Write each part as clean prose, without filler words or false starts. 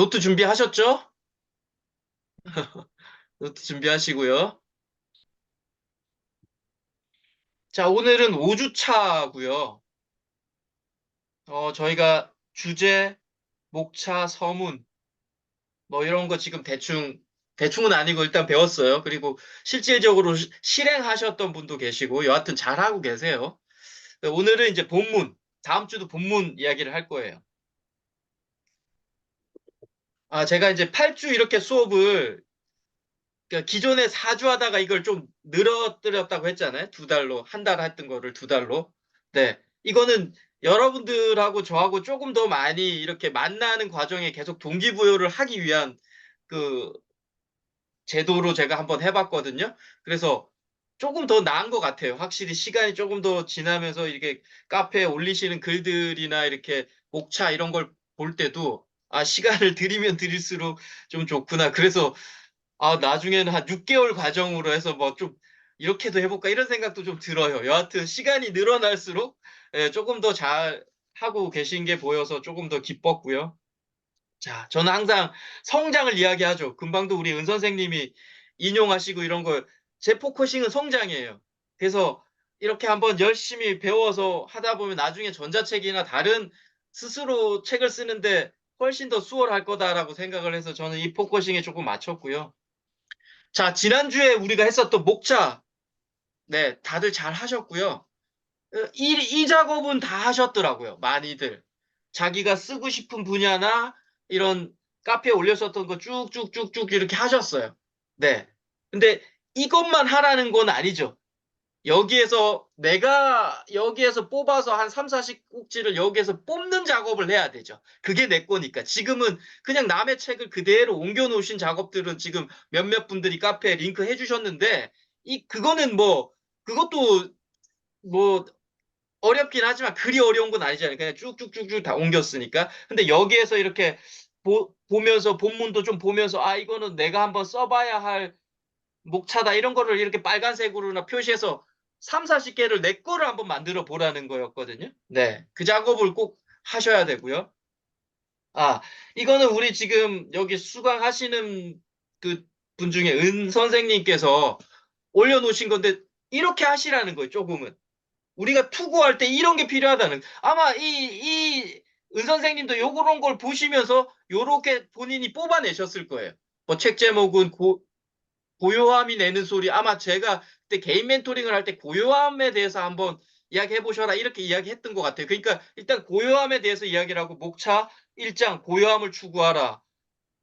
노트 준비하셨죠? 노트 준비하시고요. 자, 오늘은 5주차고요. 저희가 주제, 목차, 서문, 뭐 이런 거 지금 대충은 아니고 일단 배웠어요. 그리고 실질적으로 실행하셨던 분도 계시고, 여하튼 잘하고 계세요. 오늘은 이제 본문, 다음 주도 본문 이야기를 할 거예요. 제가 이제 8주 이렇게 수업을 그러니까 기존에 4주 하다가 이걸 좀 늘어뜨렸다고 했잖아요. 두 달로, 한 달 했던 거를 두 달로. 네. 이거는 여러분들하고 저하고 조금 더 많이 이렇게 만나는 과정에 계속 동기부여를 하기 위한 그 제도로 제가 한번 해봤거든요. 그래서 조금 더 나은 것 같아요. 확실히 시간이 조금 더 지나면서 이렇게 카페에 올리시는 글들이나 이렇게 목차 이런 걸 볼 때도 시간을 들이면 들일수록 좀 좋구나. 그래서 나중에는 한 6개월 과정으로 해서 뭐 좀 이렇게도 해볼까 이런 생각도 좀 들어요. 여하튼 시간이 늘어날수록 조금 더 잘 하고 계신 게 보여서 조금 더 기뻤고요. 자, 저는 항상 성장을 이야기하죠. 금방도 우리 은 선생님이 인용하시고 이런 거, 제 포커싱은 성장이에요. 그래서 이렇게 한번 열심히 배워서 하다 보면 나중에 전자책이나 다른 스스로 책을 쓰는데 훨씬 더 수월할 거다라고 생각을 해서 저는 이 포커싱에 조금 맞췄고요. 자, 지난주에 우리가 했었던 목차, 네, 다들 잘 하셨고요. 이 작업은 다 하셨더라고요, 많이들. 자기가 쓰고 싶은 분야나 이런 카페에 올렸었던 거 쭉쭉쭉쭉 이렇게 하셨어요. 네. 근데 이것만 하라는 건 아니죠. 내가 여기에서 뽑아서 한 3, 40 꼭지를 여기에서 뽑는 작업을 해야 되죠. 그게 내 거니까. 지금은 그냥 남의 책을 그대로 옮겨 놓으신 작업들은 지금 몇몇 분들이 카페에 링크 해주셨는데, 그거는 뭐, 그것도 뭐, 어렵긴 하지만 그리 어려운 건 아니잖아요. 그냥 쭉쭉쭉쭉 다 옮겼으니까. 근데 여기에서 이렇게 보면서, 본문도 좀 보면서, 이거는 내가 한번 써봐야 할 목차다 이런 거를 이렇게 빨간색으로나 표시해서 3, 40개를 내 거를 한번 만들어 보라는 거였거든요. 네. 그 작업을 꼭 하셔야 되고요. 아, 이거는 우리 지금 여기 수강하시는 그 분 중에 은 선생님께서 올려놓으신 건데 이렇게 하시라는 거예요, 조금은. 우리가 투구할 때 이런 게 필요하다는. 아마 은 선생님도 요런 걸 보시면서 요렇게 본인이 뽑아내셨을 거예요. 뭐 책 제목은 고요함이 내는 소리. 아마 제가 그때 개인 멘토링을 할 때 고요함에 대해서 한번 이야기해 보셔라 이렇게 이야기했던 것 같아요. 그러니까 일단 고요함에 대해서 이야기를 하고 목차 1장 고요함을 추구하라.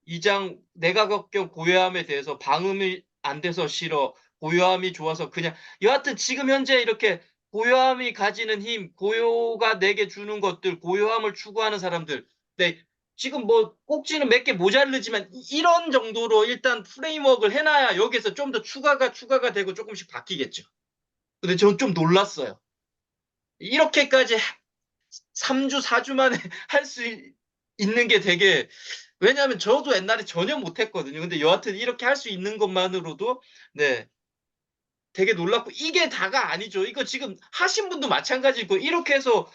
2장 내가 겪은 고요함에 대해서 방음이 안 돼서 싫어. 고요함이 좋아서 그냥 여하튼 지금 현재 이렇게 고요함이 가지는 힘, 고요가 내게 주는 것들, 고요함을 추구하는 사람들. 네, 지금 뭐 꼭지는 몇 개 모자르지만 이런 정도로 일단 프레임워크를 해놔야 여기서 좀 더 추가가 되고 조금씩 바뀌겠죠. 근데 저는 좀 놀랐어요. 이렇게까지 3주, 4주 만에 할 수 있는 게 되게, 왜냐하면 저도 옛날에 전혀 못했거든요. 근데 여하튼 이렇게 할 수 있는 것만으로도, 네, 되게 놀랐고, 이게 다가 아니죠. 이거 지금 하신 분도 마찬가지고, 이렇게 해서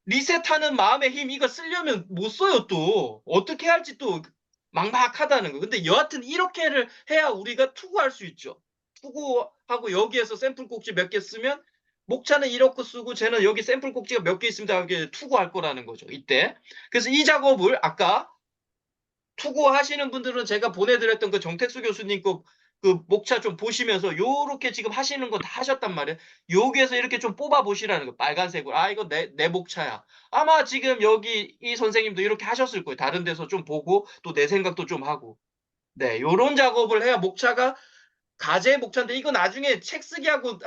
리셋하는 마음의 힘, 이거 쓰려면 못 써요, 또. 어떻게 할지 또 막막하다는 거. 근데 여하튼 이렇게를 해야 우리가 투구할 수 있죠. 투구하고 여기에서 샘플 꼭지 몇 개 쓰면 목차는 이렇게 쓰고 쟤는 여기 샘플 꼭지가 몇 개 있습니다. 이렇게 투구할 거라는 거죠. 이때. 그래서 이 작업을 아까 투구하시는 분들은 제가 보내드렸던 그 정택수 교수님 그 목차 좀 보시면서 요렇게 지금 하시는 거 다 하셨단 말이에요. 여기에서 이렇게 좀 뽑아 보시라는 거. 빨간색으로. 이거 내 목차야. 아마 지금 여기 이 선생님도 이렇게 하셨을 거예요. 다른 데서 좀 보고 또 내 생각도 좀 하고. 네, 요런 작업을 해야 목차가 가제 목차인데 이거 나중에 책 쓰기하고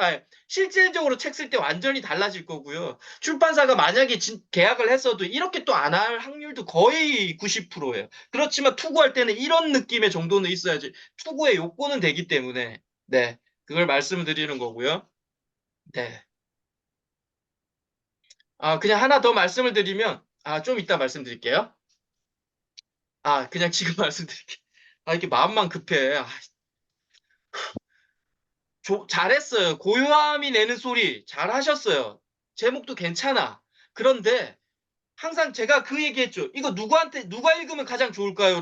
실질적으로 책 쓸 때 완전히 달라질 거고요. 출판사가 만약에 계약을 했어도 이렇게 또 안 할 확률도 거의 90%예요. 그렇지만 투구할 때는 이런 느낌의 정도는 있어야지 투구의 욕구는 되기 때문에 네, 그걸 말씀을 드리는 거고요. 네. 그냥 하나 더 말씀을 드리면 좀 이따 말씀드릴게요. 그냥 지금 말씀드릴게요. 이렇게 마음만 급해. 잘했어요. 고요함이 내는 소리 잘하셨어요. 제목도 괜찮아. 그런데 항상 제가 그 얘기했죠. 이거 누가 읽으면 가장 좋을까요?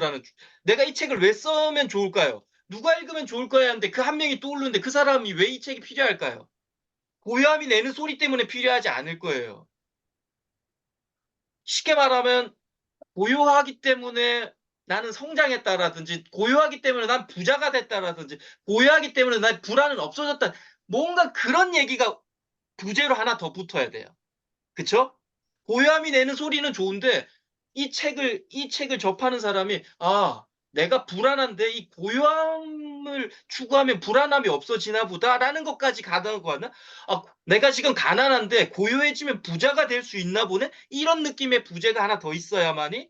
내가 이 책을 왜 쓰면 좋을까요? 누가 읽으면 좋을 거야 하는데 그 한 명이 떠오르는데 그 사람이 왜 이 책이 필요할까요? 고요함이 내는 소리 때문에 필요하지 않을 거예요. 쉽게 말하면 고요하기 때문에 나는 성장했다라든지 고요하기 때문에 난 부자가 됐다라든지 고요하기 때문에 난 불안은 없어졌다. 뭔가 그런 얘기가 부제로 하나 더 붙어야 돼요. 그쵸? 고요함이 내는 소리는 좋은데 이 책을 접하는 사람이 내가 불안한데 이 고요함을 추구하면 불안함이 없어지나 보다라는 것까지 가다고 하나? 내가 지금 가난한데 고요해지면 부자가 될 수 있나 보네? 이런 느낌의 부제가 하나 더 있어야만이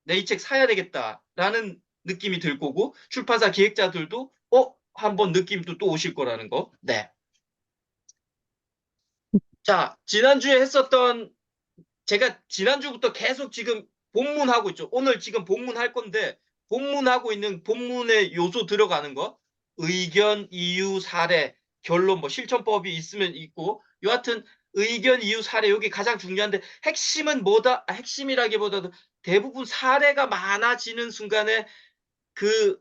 내 이 책 사야 되겠다라는 느낌이 들 거고 출판사 기획자들도 한번 느낌도 또 오실 거라는 거. 네. 자, 제가 지난주부터 계속 지금 본문하고 있죠. 오늘 지금 본문할 건데, 본문하고 있는 본문의 요소 들어가는 거, 의견, 이유, 사례, 결론, 뭐 실천법이 있으면 있고, 여하튼 의견, 이유, 사례, 여기 가장 중요한데, 핵심은 뭐다? 핵심이라기보다도 대부분 사례가 많아지는 순간에 그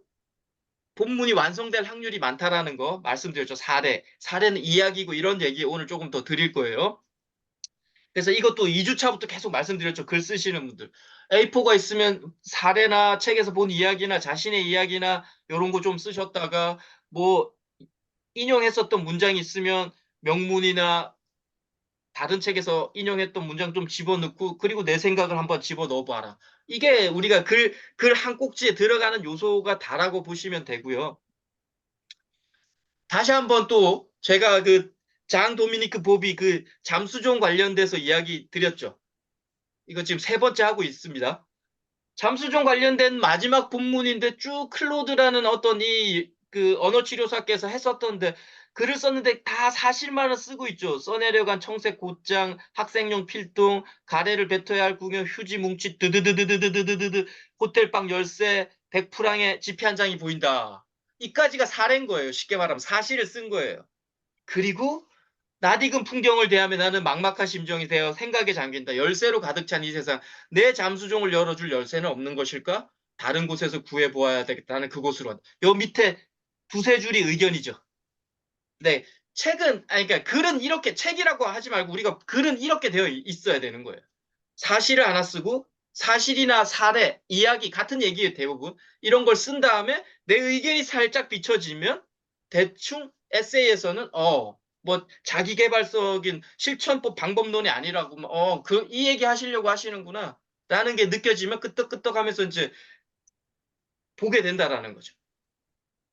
본문이 완성될 확률이 많다라는 거 말씀드렸죠. 사례는 이야기고 이런 얘기 오늘 조금 더 드릴 거예요. 그래서 이것도 2주차부터 계속 말씀드렸죠. 글 쓰시는 분들. A4가 있으면 사례나 책에서 본 이야기나 자신의 이야기나 이런 거 좀 쓰셨다가 뭐 인용했었던 문장이 있으면 명문이나 다른 책에서 인용했던 문장 좀 집어넣고 그리고 내 생각을 한번 집어넣어 봐라. 이게 우리가 글 한 꼭지에 들어가는 요소가 다라고 보시면 되고요. 다시 한번 또 제가 그 장 도미니크 보비 그 잠수종 관련돼서 이야기 드렸죠. 이거 지금 세 번째 하고 있습니다. 잠수종 관련된 마지막 본문인데 쭉 클로드라는 어떤 그 언어치료사께서 했었던데 글을 썼는데 다 사실만을 쓰고 있죠. 써내려간 청색 곧장, 학생용 필통, 가래를 뱉어야 할 궁여, 휴지 뭉치, 드드드드드드드드드, 호텔방 열쇠, 100프랑의 지폐 한 장이 보인다. 이까지가 사례인 거예요. 쉽게 말하면 사실을 쓴 거예요. 그리고 낯익은 풍경을 대하며 나는 막막한 심정이 되어 생각에 잠긴다. 열쇠로 가득 찬 이 세상. 내 잠수종을 열어줄 열쇠는 없는 것일까? 다른 곳에서 구해보아야 되겠다. 나는 그곳으로 간다. 요 밑에 두세 줄이 의견이죠. 네. 그러니까 글은 이렇게, 책이라고 하지 말고 우리가 글은 이렇게 되어 있어야 되는 거예요. 사실을 하나 쓰고 사실이나 사례, 이야기 같은 얘기예요, 대부분. 이런 걸 쓴 다음에 내 의견이 살짝 비춰지면 대충 에세이에서는 뭐 자기계발적인 실천법 방법론이 아니라고 이 얘기 하시려고 하시는구나 라는 게 느껴지면 끄떡끄떡하면서 이제 보게 된다라는 거죠.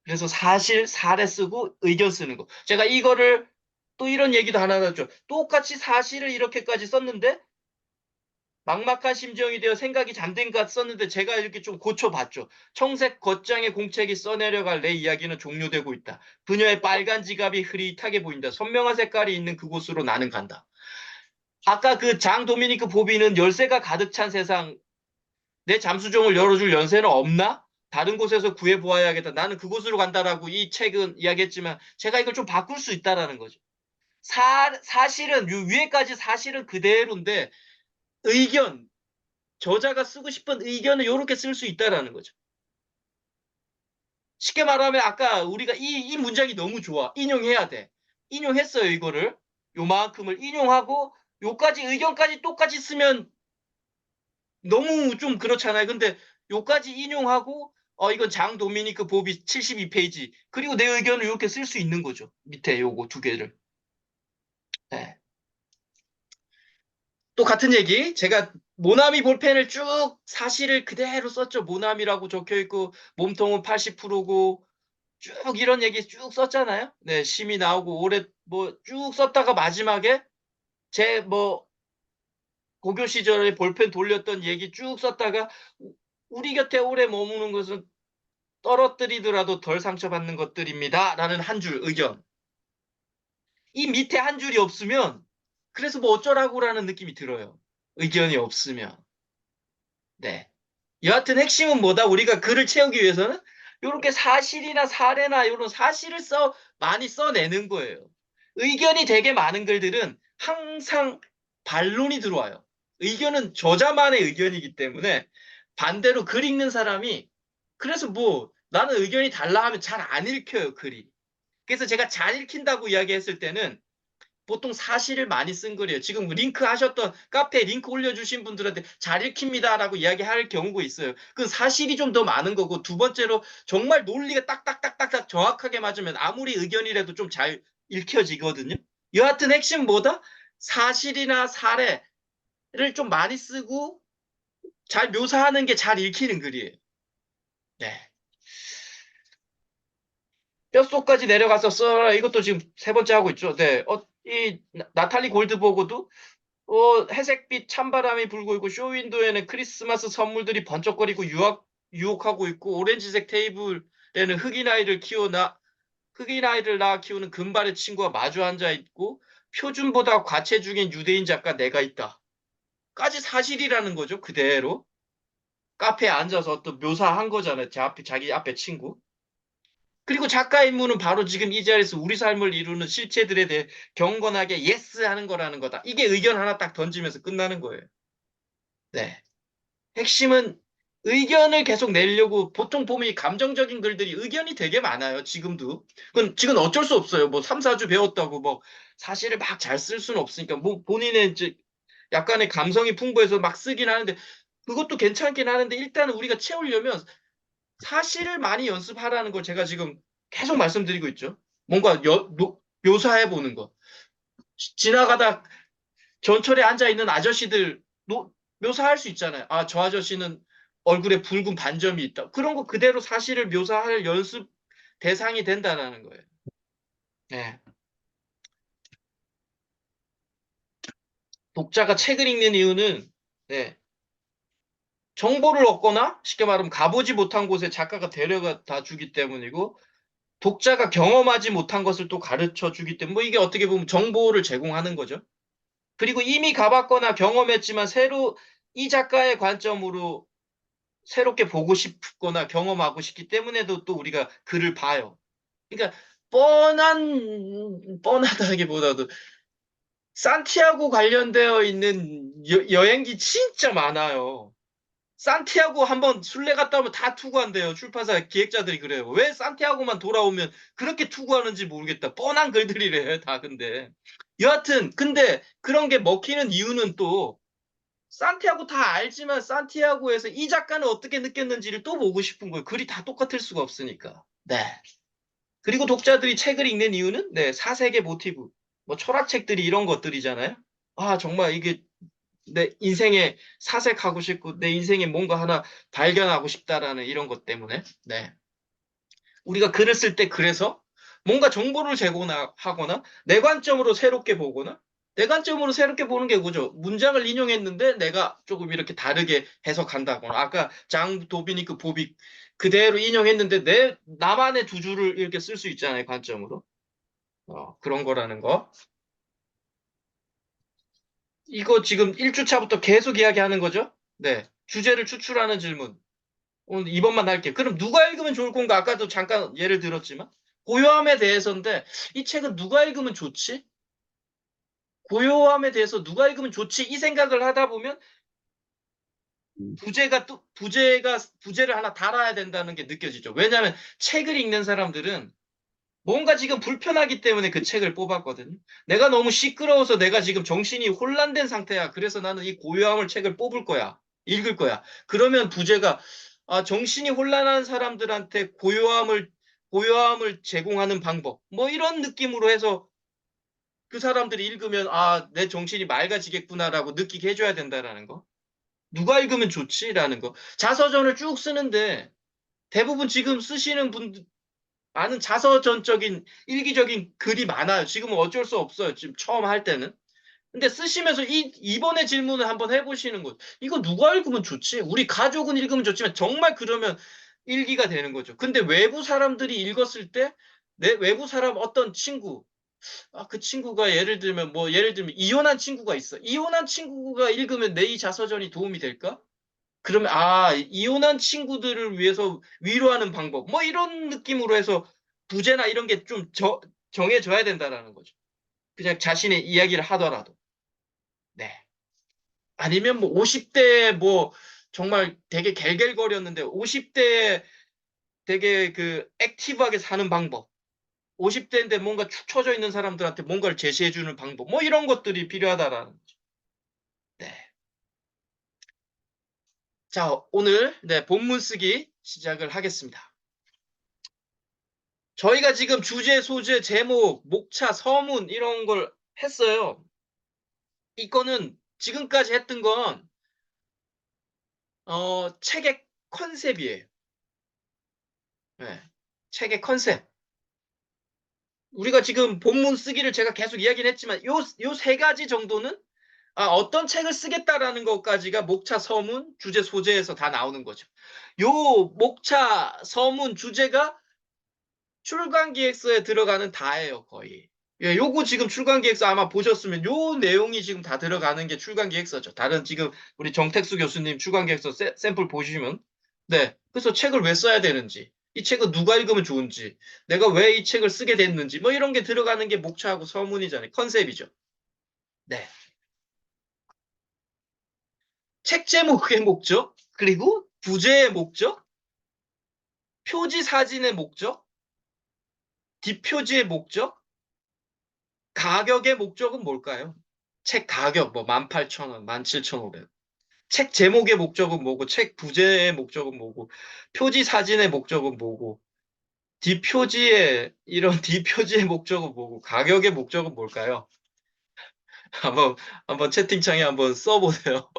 그래서 사실, 사례 쓰고 의견 쓰는 거. 제가 이거를 또 이런 얘기도 하나 하죠. 똑같이 사실을 이렇게까지 썼는데 막막한 심정이 되어 생각이 잠든 것 썼는데 제가 이렇게 좀 고쳐봤죠. 청색 겉장의 공책이 써내려갈 내 이야기는 종료되고 있다. 그녀의 빨간 지갑이 흐릿하게 보인다. 선명한 색깔이 있는 그곳으로 나는 간다. 아까 그 장 도미니크 보비는 열쇠가 가득 찬 세상, 내 잠수종을 열어줄 열쇠는 없나? 다른 곳에서 구해보아야겠다. 나는 그곳으로 간다라고 이 책은 이야기했지만 제가 이걸 좀 바꿀 수 있다라는 거죠. 사실은 위에까지 사실은 그대로인데 의견, 저자가 쓰고 싶은 의견을 이렇게 쓸 수 있다라는 거죠. 쉽게 말하면 아까 우리가 이 문장이 너무 좋아. 인용해야 돼. 인용했어요, 이거를. 요만큼을 인용하고 요까지 의견까지 똑같이 쓰면 너무 좀 그렇잖아요. 근데 요까지 인용하고 이건 장 도미니크 보비 72페이지. 그리고 내 의견을 이렇게 쓸 수 있는 거죠. 밑에 요거 두 개를. 네. 또 같은 얘기. 제가 모나미 볼펜을 쭉 사실을 그대로 썼죠. 모나미라고 적혀 있고 몸통은 80%고 쭉 이런 얘기 쭉 썼잖아요. 네, 심이 나오고 오래 뭐 쭉 썼다가 마지막에 제 뭐 고교 시절에 볼펜 돌렸던 얘기 쭉 썼다가 우리 곁에 오래 머무는 것은 떨어뜨리더라도 덜 상처받는 것들입니다. 라는 한 줄 의견. 이 밑에 한 줄이 없으면 그래서 뭐 어쩌라고라는 느낌이 들어요. 의견이 없으면. 네. 여하튼 핵심은 뭐다? 우리가 글을 채우기 위해서는 이렇게 사실이나 사례나 이런 사실을 많이 써내는 거예요. 의견이 되게 많은 글들은 항상 반론이 들어와요. 의견은 저자만의 의견이기 때문에 반대로 글 읽는 사람이 그래서 뭐 나는 의견이 달라 하면 잘 안 읽혀요, 글이. 그래서 제가 잘 읽힌다고 이야기했을 때는 보통 사실을 많이 쓴 글이에요. 지금 링크 하셨던 카페에 링크 올려주신 분들한테 잘 읽힙니다라고 이야기할 경우가 있어요. 그건 사실이 좀 더 많은 거고 두 번째로 정말 논리가 딱딱딱딱딱 정확하게 맞으면 아무리 의견이라도 좀 잘 읽혀지거든요. 여하튼 핵심 뭐다? 사실이나 사례를 좀 많이 쓰고 잘 묘사하는 게 잘 읽히는 글이에요. 네. 뼛속까지 내려가서 써라. 이것도 지금 세 번째 하고 있죠. 네. 이 나탈리 골드버그도 회색빛 찬바람이 불고 있고 쇼윈도에는 크리스마스 선물들이 번쩍거리고 유혹하고 있고 오렌지색 테이블에는 흑인 아이를 낳아 키우는 금발의 친구가 마주 앉아 있고 표준보다 과체중인 유대인 작가 내가 있다. 까지 사실이라는 거죠. 그대로. 카페에 앉아서 또 묘사한 거잖아요. 자기 앞에 친구. 그리고 작가 임무는 바로 지금 이 자리에서 우리 삶을 이루는 실체들에 대해 경건하게 예스 하는 거라는 거다. 이게 의견 하나 딱 던지면서 끝나는 거예요. 네. 핵심은 의견을 계속 내려고 보통 보면 이 감정적인 글들이 의견이 되게 많아요. 지금도. 그건 지금 어쩔 수 없어요. 뭐 3, 4주 배웠다고 뭐 사실을 막 잘 쓸 수는 없으니까 뭐 본인의 이제 약간의 감성이 풍부해서 막 쓰긴 하는데 그것도 괜찮긴 하는데 일단은 우리가 채우려면 사실을 많이 연습하라는 걸 제가 지금 계속 말씀드리고 있죠. 뭔가 묘사해 보는 거. 지나가다 전철에 앉아 있는 아저씨들 묘사할 수 있잖아요. 아, 저 아저씨는 얼굴에 붉은 반점이 있다. 그런 거 그대로 사실을 묘사할 연습 대상이 된다는 거예요. 네. 독자가 책을 읽는 이유는 네. 정보를 얻거나 쉽게 말하면 가보지 못한 곳에 작가가 데려다 주기 때문이고 독자가 경험하지 못한 것을 또 가르쳐 주기 때문에 뭐 이게 어떻게 보면 정보를 제공하는 거죠. 그리고 이미 가봤거나 경험했지만 이 작가의 관점으로 새롭게 보고 싶거나 경험하고 싶기 때문에도 또 우리가 글을 봐요. 그러니까 뻔하다기보다도 산티아고 관련되어 있는 여행기 진짜 많아요. 산티아고 한번 순례 갔다 오면 다 투구한대요. 출판사 기획자들이 그래요. 왜 산티아고만 돌아오면 그렇게 투구하는지 모르겠다. 뻔한 글들이래요, 다 근데. 여하튼 근데 그런 게 먹히는 이유는 또 산티아고 다 알지만 산티아고에서 이 작가는 어떻게 느꼈는지를 또 보고 싶은 거예요. 글이 다 똑같을 수가 없으니까. 네. 그리고 독자들이 책을 읽는 이유는 네, 사색의 모티브. 뭐 철학책들이 이런 것들이잖아요. 아, 정말 이게 내 인생에 사색하고 싶고 내 인생에 뭔가 하나 발견하고 싶다라는 이런 것 때문에 네. 우리가 글을 쓸 때 그래서 뭔가 정보를 제공하거나 내 관점으로 새롭게 보거나 내 관점으로 새롭게 보는 게 그죠. 문장을 인용했는데 내가 조금 이렇게 다르게 해석한다거나 아까 장 도비니크 보빅 그대로 인용했는데 나만의 두 줄을 이렇게 쓸 수 있잖아요. 관점으로. 그런 거라는 거. 이거 지금 1주차부터 계속 이야기하는 거죠? 네. 주제를 추출하는 질문. 오늘 이번만 할게요. 그럼 누가 읽으면 좋을 건가? 아까도 잠깐 예를 들었지만. 고요함에 대해서인데, 이 책은 누가 읽으면 좋지? 고요함에 대해서 누가 읽으면 좋지? 이 생각을 하다 보면, 부제를 하나 달아야 된다는 게 느껴지죠. 왜냐하면 책을 읽는 사람들은 뭔가 지금 불편하기 때문에 그 책을 뽑았거든요. 내가 너무 시끄러워서 내가 지금 정신이 혼란된 상태야. 그래서 나는 이 고요함을 책을 뽑을 거야. 읽을 거야. 그러면 부제가 정신이 혼란한 사람들한테 고요함을 제공하는 방법. 뭐 이런 느낌으로 해서 그 사람들이 읽으면 내 정신이 맑아지겠구나라고 느끼게 해줘야 된다라는 거. 누가 읽으면 좋지라는 거. 자서전을 쭉 쓰는데 대부분 지금 쓰시는 분들 많은 자서전적인 일기적인 글이 많아요. 지금은 어쩔 수 없어요. 지금 처음 할 때는. 근데 쓰시면서 이번에 질문을 한번 해보시는 것. 이거 누가 읽으면 좋지? 우리 가족은 읽으면 좋지만 정말 그러면 일기가 되는 거죠. 근데 외부 사람들이 읽었을 때 내 외부 사람 어떤 친구, 그 친구가 예를 들면 이혼한 친구가 있어. 이혼한 친구가 읽으면 내 이 자서전이 도움이 될까? 그러면 이혼한 친구들을 위해서 위로하는 방법 뭐 이런 느낌으로 해서 부제나 이런 게 좀 정해져야 된다라는 거죠. 그냥 자신의 이야기를 하더라도. 네. 아니면 뭐 50대 뭐 정말 되게 갤갤거렸는데 50대 되게 그 액티브하게 사는 방법. 50대인데 뭔가 축 처져 있는 사람들한테 뭔가를 제시해 주는 방법. 뭐 이런 것들이 필요하다라는 거죠. 네. 자, 오늘 네, 본문 쓰기 시작을 하겠습니다. 저희가 지금 주제, 소재, 제목, 목차, 서문 이런 걸 했어요. 이거는 지금까지 했던 건 책의 컨셉이에요. 네. 책의 컨셉. 우리가 지금 본문 쓰기를 제가 계속 이야기를 했지만 요 세 가지 정도는 어떤 책을 쓰겠다라는 것까지가 목차, 서문, 주제, 소재에서 다 나오는 거죠. 요 목차, 서문, 주제가 출간기획서에 들어가는 다예요, 거의. 예, 요거 지금 출간기획서 아마 보셨으면 요 내용이 지금 다 들어가는 게 출간기획서죠. 다른 지금 우리 정택수 교수님 출간기획서 샘플 보시면 네. 그래서 책을 왜 써야 되는지, 이 책은 누가 읽으면 좋은지, 내가 왜 이 책을 쓰게 됐는지 뭐 이런 게 들어가는 게 목차하고 서문이잖아요. 컨셉이죠. 네. 책 제목의 목적, 그리고 부제의 목적, 표지 사진의 목적, 뒷표지의 목적, 가격의 목적은 뭘까요? 책 가격 뭐 18,000원, 17,500원. 책 제목의 목적은 뭐고, 책 부제의 목적은 뭐고, 표지 사진의 목적은 뭐고, 뒷표지의 이런 뒷표지의 목적은 뭐고, 가격의 목적은 뭘까요? 한번 한번 채팅창에 한번 써보세요.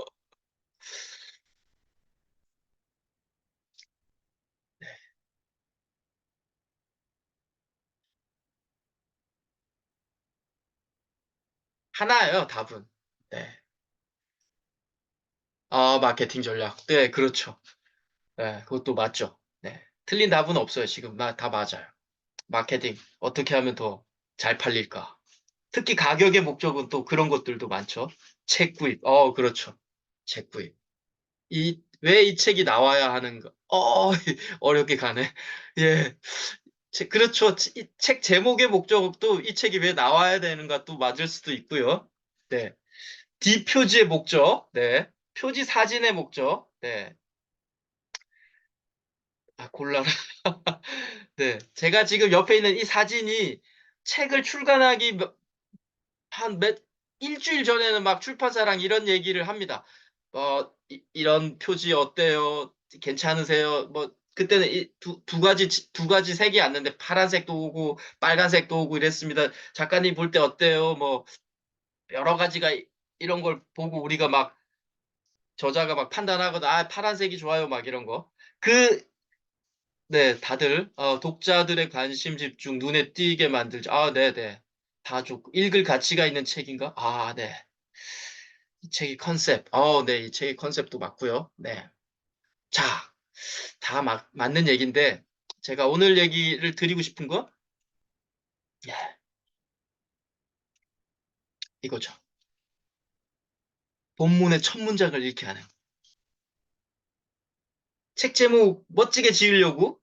하나예요, 답은. 네. 마케팅 전략. 네, 그렇죠. 네, 그것도 맞죠. 네. 틀린 답은 없어요. 지금 다 맞아요. 마케팅 어떻게 하면 더 잘 팔릴까? 특히 가격의 목적은 또 그런 것들도 많죠. 책 구입. 그렇죠. 책 구입. 왜 이 책이 나와야 하는 가 어렵게 가네. 예. 그렇죠. 이 책 제목의 목적도 이 책이 왜 나와야 되는가 또 맞을 수도 있고요. 네. 뒷표지의 목적. 네. 표지 사진의 목적. 네. 골라라. 네. 제가 지금 옆에 있는 이 사진이 책을 출간하기 일주일 전에는 막 출판사랑 이런 얘기를 합니다. 이런 표지 어때요? 괜찮으세요? 뭐, 그때는 두 가지, 두 가지 색이 왔는데 파란색도 오고 빨간색도 오고 이랬습니다. 작가님 볼 때 어때요? 뭐, 여러 가지가 이런 걸 보고 우리가 막 저자가 막 판단하거나, 파란색이 좋아요. 막 이런 거. 네, 다들, 독자들의 관심 집중, 눈에 띄게 만들죠. 네네. 다 좋고, 읽을 가치가 있는 책인가? 네. 이 책의 컨셉. 네, 이 책의 컨셉도 맞고요. 네. 자, 다 맞는 얘기인데, 제가 오늘 얘기를 드리고 싶은 건, 예, 이거죠. 본문의 첫 문장을 읽게 하는. 책 제목 멋지게 지으려고,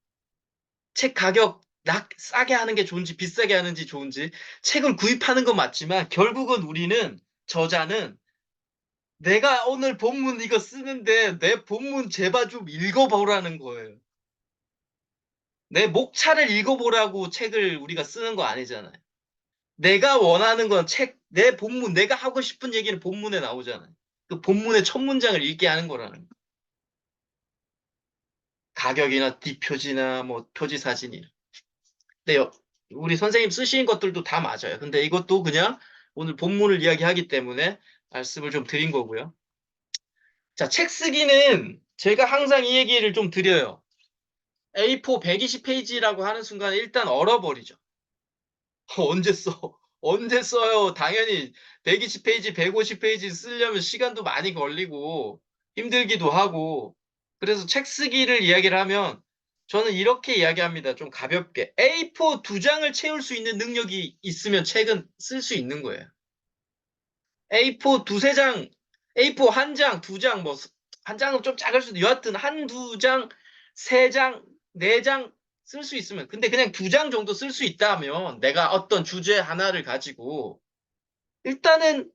책 가격 싸게 하는 게 좋은지, 비싸게 하는지 좋은지, 책을 구입하는 건 맞지만, 결국은 우리는, 저자는, 내가 오늘 본문 이거 쓰는데, 내 본문 제발 좀 읽어보라는 거예요. 내 목차를 읽어보라고 책을 우리가 쓰는 거 아니잖아요. 내가 원하는 건 내 본문, 내가 하고 싶은 얘기는 본문에 나오잖아요. 그 본문의 첫 문장을 읽게 하는 거라는 거. 가격이나 뒷표지나 뭐 표지 사진이나. 근데 우리 선생님 쓰신 것들도 다 맞아요. 근데 이것도 그냥 오늘 본문을 이야기하기 때문에 말씀을 좀 드린 거고요. 자, 책 쓰기는 제가 항상 이 얘기를 좀 드려요. A4 120페이지라고 하는 순간 일단 얼어버리죠. 언제 써? 언제 써요? 당연히 120페이지, 150페이지 쓰려면 시간도 많이 걸리고 힘들기도 하고 그래서 책 쓰기를 이야기를 하면 저는 이렇게 이야기합니다. 좀 가볍게. A4 두 장을 채울 수 있는 능력이 있으면 책은 쓸 수 있는 거예요. A4 두세 장, A4 한 장, 두 장, 뭐, 한 장은 좀 작을 수도, 여하튼 한 두 장, 세 장, 네 장 쓸 수 있으면, 근데 그냥 두 장 정도 쓸 수 있다면 내가 어떤 주제 하나를 가지고 일단은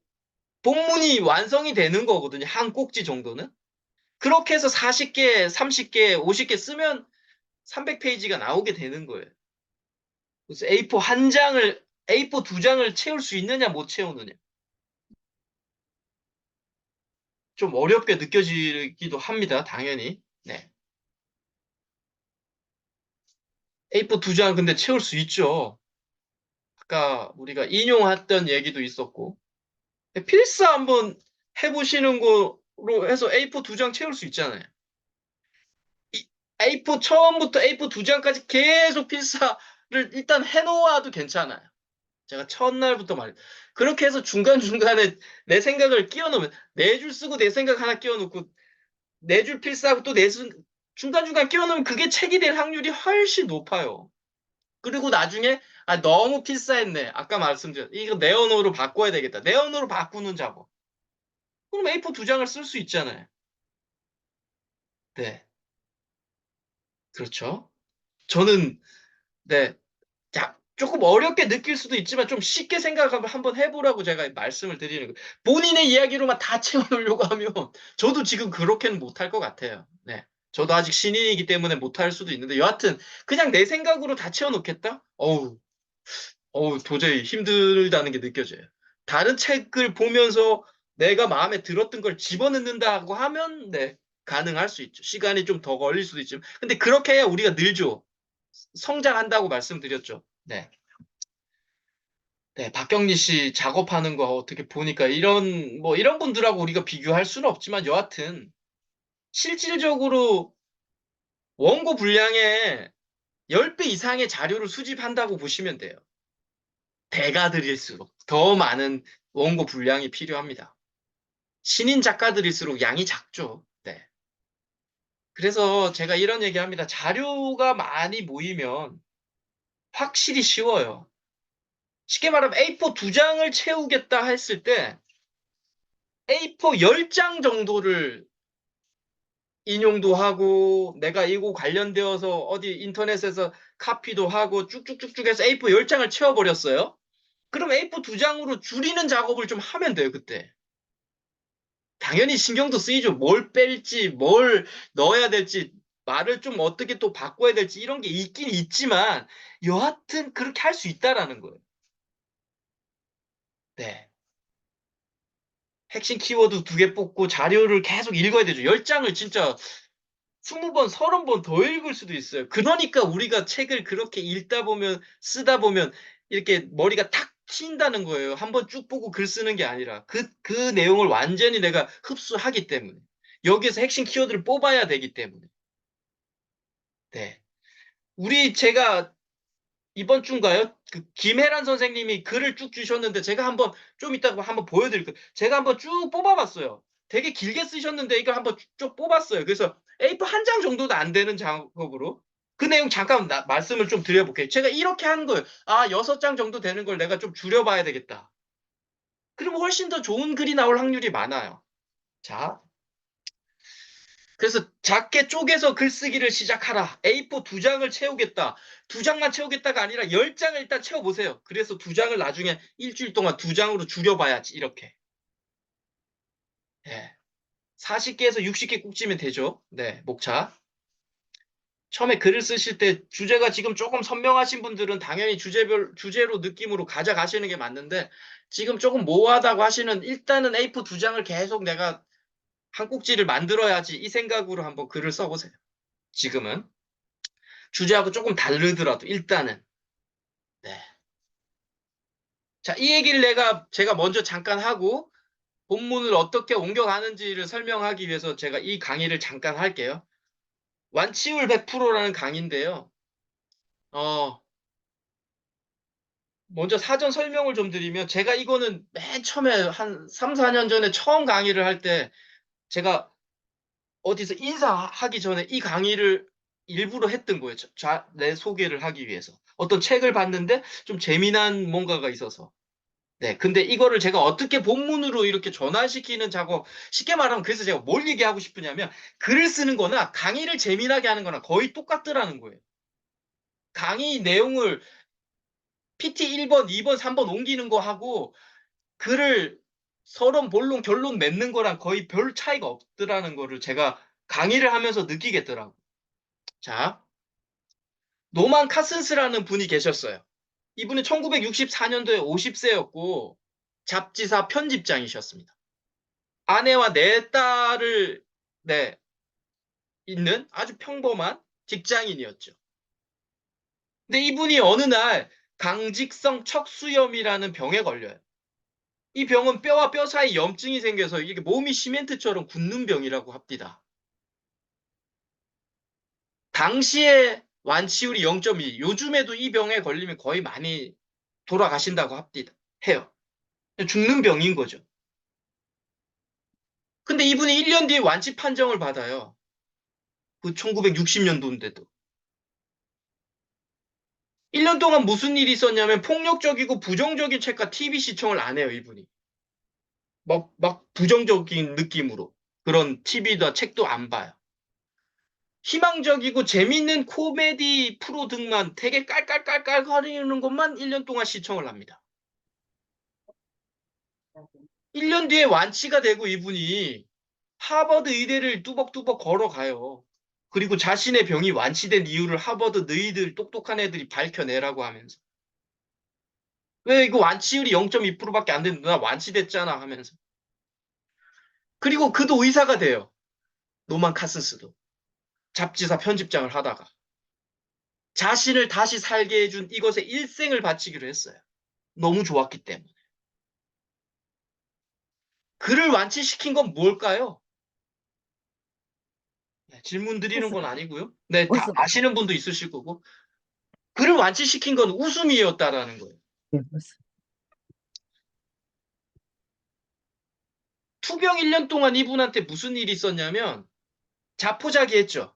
본문이 완성이 되는 거거든요. 한 꼭지 정도는. 그렇게 해서 40개, 30개, 50개 쓰면 300페이지가 나오게 되는 거예요. 그래서 A4 한 장을, A4 두 장을 채울 수 있느냐, 못 채우느냐. 좀 어렵게 느껴지기도 합니다. 당연히. 네. A4 두 장 근데 채울 수 있죠. 아까 우리가 인용했던 얘기도 있었고. 필사 한번 해보시는 거로 해서 A4 두 장 채울 수 있잖아요. A4 처음부터 A4 두 장까지 계속 필사를 일단 해놓아도 괜찮아요. 제가 첫날부터 그렇게 해서 중간중간에 내 생각을 끼워 넣으면, 네 줄 쓰고 내 생각 하나 끼워 넣고, 네 줄 필사하고 또 중간중간 끼워 넣으면 그게 책이 될 확률이 훨씬 높아요. 그리고 나중에, 아, 너무 필사했네. 아까 말씀드렸, 이거 네언어로 바꿔야 되겠다. 네언어로 바꾸는 작업. 그럼 A4 두 장을 쓸 수 있잖아요. 네. 그렇죠. 저는, 네. 자, 조금 어렵게 느낄 수도 있지만 좀 쉽게 생각하면 한번 해보라고 제가 말씀을 드리는 거예요. 본인의 이야기로만 다 채워놓으려고 하면 저도 지금 그렇게는 못할 것 같아요. 네. 저도 아직 신인이기 때문에 못할 수도 있는데 여하튼 그냥 내 생각으로 다 채워놓겠다? 도저히 힘들다는 게 느껴져요. 다른 책을 보면서 내가 마음에 들었던 걸 집어넣는다고 하면 네, 가능할 수 있죠. 시간이 좀 더 걸릴 수도 있지만 근데 그렇게 해야 우리가 늘죠. 성장한다고 말씀드렸죠. 네. 네, 박경리 씨 작업하는 거 어떻게 보니까 이런 분들하고 우리가 비교할 수는 없지만 여하튼 실질적으로 원고 분량의 10배 이상의 자료를 수집한다고 보시면 돼요. 대가들일수록 더 많은 원고 분량이 필요합니다. 신인 작가들일수록 양이 작죠. 네. 그래서 제가 이런 얘기 합니다. 자료가 많이 모이면 확실히 쉬워요. 쉽게 말하면 A4 두 장을 채우겠다 했을 때 A4 10장 정도를 인용도 하고 내가 이거 관련되어서 어디 인터넷에서 카피도 하고 쭉쭉쭉쭉 해서 A4 10장을 채워버렸어요. 그럼 A4 두 장으로 줄이는 작업을 좀 하면 돼요, 그때. 당연히 신경도 쓰이죠. 뭘 뺄지, 뭘 넣어야 될지, 말을 좀 어떻게 또 바꿔야 될지 이런 게 있긴 있지만 여하튼 그렇게 할 수 있다라는 거예요. 네. 핵심 키워드 두 개 뽑고 자료를 계속 읽어야 되죠. 10장을 진짜 20번, 30번 더 읽을 수도 있어요. 그러니까 우리가 책을 그렇게 읽다 보면, 쓰다 보면 이렇게 머리가 탁 트인다는 거예요. 한번 쭉 보고 글 쓰는 게 아니라 그 내용을 완전히 내가 흡수하기 때문에. 여기에서 핵심 키워드를 뽑아야 되기 때문에. 네. 제가 이번 주인가요? 그 김혜란 선생님이 글을 쭉 주셨는데 제가 좀 이따가 한번 보여드릴게요. 제가 한번 쭉 뽑아봤어요. 되게 길게 쓰셨는데 이걸 한번 쭉 뽑았어요. 그래서 A4 한 장 정도도 안 되는 작업으로 그 내용 잠깐 말씀을 좀 드려볼게요. 제가 이렇게 하는 거예요. 아, 6장 정도 되는 걸 내가 좀 줄여봐야 되겠다. 그러면 훨씬 더 좋은 글이 나올 확률이 많아요. 자, 그래서 작게 쪼개서 글쓰기를 시작하라. A4 두 장을 채우겠다. 두 장만 채우겠다가 아니라 10장을 일단 채워보세요. 그래서 두 장을 나중에 일주일 동안 두 장으로 줄여봐야지. 이렇게. 네. 40개에서 60개 꾹지면 되죠. 네, 목차. 처음에 글을 쓰실 때 주제가 지금 조금 선명하신 분들은 당연히 주제로 느낌으로 가져가시는 게 맞는데 지금 조금 모호하다고 하시는 일단은 A4 두 장을 계속 내가 한 꼭지를 만들어야지 이 생각으로 한번 글을 써보세요. 지금은. 주제하고 조금 다르더라도 일단은. 네. 자, 이 얘기를 제가 먼저 잠깐 하고 본문을 어떻게 옮겨가는지를 설명하기 위해서 제가 이 강의를 잠깐 할게요. 완치율 100%라는 강의인데요. 어, 먼저 사전 설명을 좀 드리면 제가 이거는 맨 처음에 한 3, 4년 전에 처음 강의를 할 때 제가 어디서 인사하기 전에 이 강의를 일부러 했던 거예요. 내 소개를 하기 위해서. 어떤 책을 봤는데 좀 재미난 뭔가가 있어서. 네, 근데 이거를 제가 어떻게 본문으로 이렇게 전환시키는 작업, 쉽게 말하면 그래서 제가 뭘 얘기하고 싶으냐면 글을 쓰는 거나 강의를 재미나게 하는 거나 거의 똑같더라는 거예요. 강의 내용을 PT 1번, 2번, 3번 옮기는 거 하고 글을 서론, 본론, 결론 맺는 거랑 거의 별 차이가 없더라는 거를 제가 강의를 하면서 느끼겠더라고. 자, 노만 카슨스라는 분이 계셨어요. 이분은 1964년도에 50세였고 잡지사 편집장이셨습니다. 아내와 네 딸을 네, 있는 아주 평범한 직장인이었죠. 근데 이분이 어느 날 강직성 척수염이라는 병에 걸려요. 이 병은 뼈와 뼈 사이 염증이 생겨서 이게 몸이 시멘트처럼 굳는 병이라고 합니다. 당시에 완치율이 0.2, 요즘에도 이 병에 걸리면 거의 많이 돌아가신다고 합니다. 해요. 죽는 병인 거죠. 근데 이분이 1년 뒤에 완치 판정을 받아요. 그 1960년도인데도. 1년 동안 무슨 일이 있었냐면 폭력적이고 부정적인 책과 TV 시청을 안 해요, 이분이. 막 부정적인 느낌으로. 그런 TV나 책도 안 봐요. 희망적이고 재밌는 코미디 프로 등만 되게 깔깔깔깔 거리는 것만 1년 동안 시청을 합니다. 1년 뒤에 완치가 되고 이분이 하버드 의대를 뚜벅뚜벅 걸어가요. 그리고 자신의 병이 완치된 이유를 하버드 너희들 똑똑한 애들이 밝혀내라고 하면서. 왜 이거 완치율이 0.2%밖에 안 됐는데 나 완치됐잖아 하면서. 그리고 그도 의사가 돼요. 노만 카슨스도. 잡지사 편집장을 하다가. 자신을 다시 살게 해준 이것에 일생을 바치기로 했어요. 너무 좋았기 때문에. 그를 완치시킨 건 뭘까요? 네, 질문 드리는 건 아니고요. 네, 다 웃음. 아시는 분도 있으실 거고. 그를 완치시킨 건 웃음이었다라는 거예요. 네, 웃음. 투병 1년 동안 이분한테 무슨 일이 있었냐면 자포자기했죠.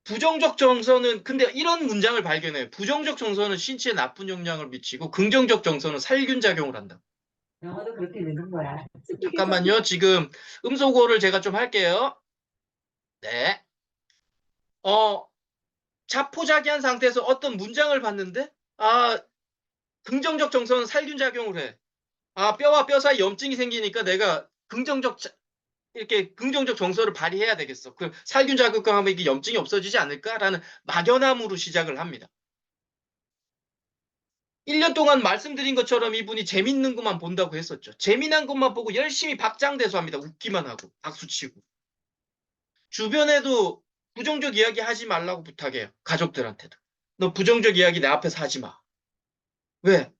부정적 정서는 근데 이런 문장을 발견해요. 부정적 정서는 신체에 나쁜 영향을 미치고 긍정적 정서는 살균 작용을 한다. 영어도 그렇게 되는 거야. 잠깐만요. 지금 음소거를 제가 좀 할게요. 네. 어, 자포자기한 상태에서 어떤 문장을 봤는데 긍정적 정서는 살균 작용을 해. 뼈와 뼈 사이 염증이 생기니까 내가 이렇게 긍정적 정서를 발휘해야 되겠어. 그 살균 작용하면 이게 염증이 없어지지 않을까라는 막연함으로 시작을 합니다. 1년 동안 말씀드린 것처럼 이분이 재밌는 것만 본다고 했었죠. 재미난 것만 보고 열심히 박장대소합니다. 웃기만 하고 박수치고. 주변에도 부정적 이야기 하지 말라고 부탁해요. 가족들한테도. 너 부정적 이야기 내 앞에서 하지 마. 왜?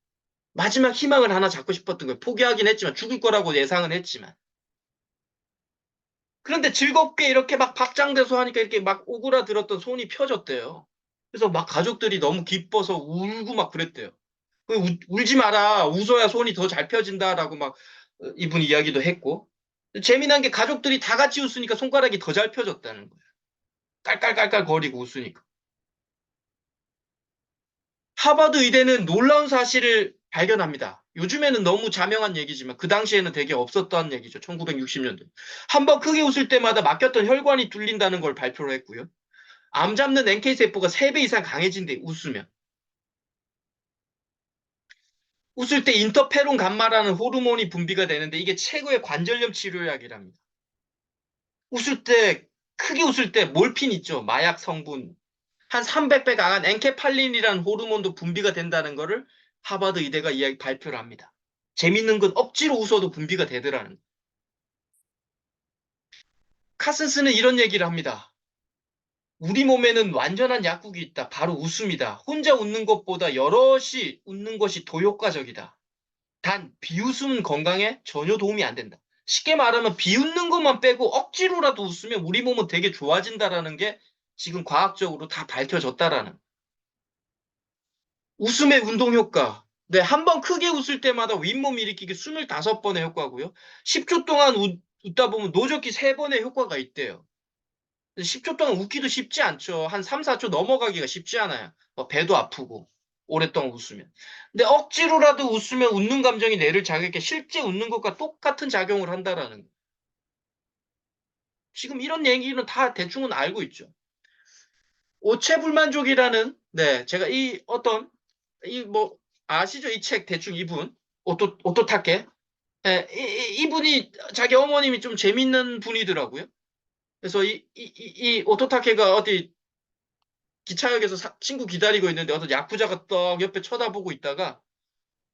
마지막 희망을 하나 잡고 싶었던 거예요. 포기하긴 했지만 죽을 거라고 예상은 했지만. 그런데 즐겁게 이렇게 막 박장대소하니까 이렇게 막 오그라들었던 손이 펴졌대요. 그래서 막 가족들이 너무 기뻐서 울고 막 그랬대요. 울지 마라. 웃어야 손이 더 잘 펴진다라고 막 이분 이야기도 했고. 재미난 게 가족들이 다 같이 웃으니까 손가락이 더 잘 펴졌다는 거예요. 깔깔깔깔 거리고 웃으니까. 하버드 의대는 놀라운 사실을 발견합니다. 요즘에는 너무 자명한 얘기지만 그 당시에는 되게 없었던 얘기죠. 1960년대. 한번 크게 웃을 때마다 막혔던 혈관이 뚫린다는 걸 발표를 했고요. 암 잡는 NK세포가 3배 이상 강해진대, 웃으면. 웃을 때 인터페론 감마라는 호르몬이 분비가 되는데 이게 최고의 관절염 치료약이랍니다. 웃을 때, 크게 웃을 때 몰핀 있죠. 마약 성분. 한 300배 강한 엔케팔린이라는 호르몬도 분비가 된다는 거를 하버드 의대가 이야기 발표를 합니다. 재밌는 건 억지로 웃어도 분비가 되더라는 거예요. 카슨스는 이런 얘기를 합니다. 우리 몸에는 완전한 약국이 있다. 바로 웃음이다. 혼자 웃는 것보다 여럿이 웃는 것이 더 효과적이다. 단 비웃음은 건강에 전혀 도움이 안 된다. 쉽게 말하면 비웃는 것만 빼고 억지로라도 웃으면 우리 몸은 되게 좋아진다라는 게 지금 과학적으로 다 밝혀졌다라는. 웃음의 운동 효과. 네, 한 번 크게 웃을 때마다 윗몸 일으키기 25번의 효과고요. 10초 동안 웃다 보면 노젓기 3번의 효과가 있대요. 10초 동안 웃기도 쉽지 않죠. 한 3, 4초 넘어가기가 쉽지 않아요. 배도 아프고 오랫동안 웃으면. 근데 억지로라도 웃으면 웃는 감정이 뇌를 자극해 실제 웃는 것과 똑같은 작용을 한다라는 거. 지금 이런 얘기는 다 대충은 알고 있죠. 오체불만족이라는 네, 제가 이 뭐 아시죠? 이 책 대충 이분 오토타케 예, 이분이 자기 어머님이 좀 재밌는 분이더라고요. 그래서 이 오토타케가 어디 기차역에서 친구 기다리고 있는데 어떤 야쿠자가 떡 옆에 쳐다보고 있다가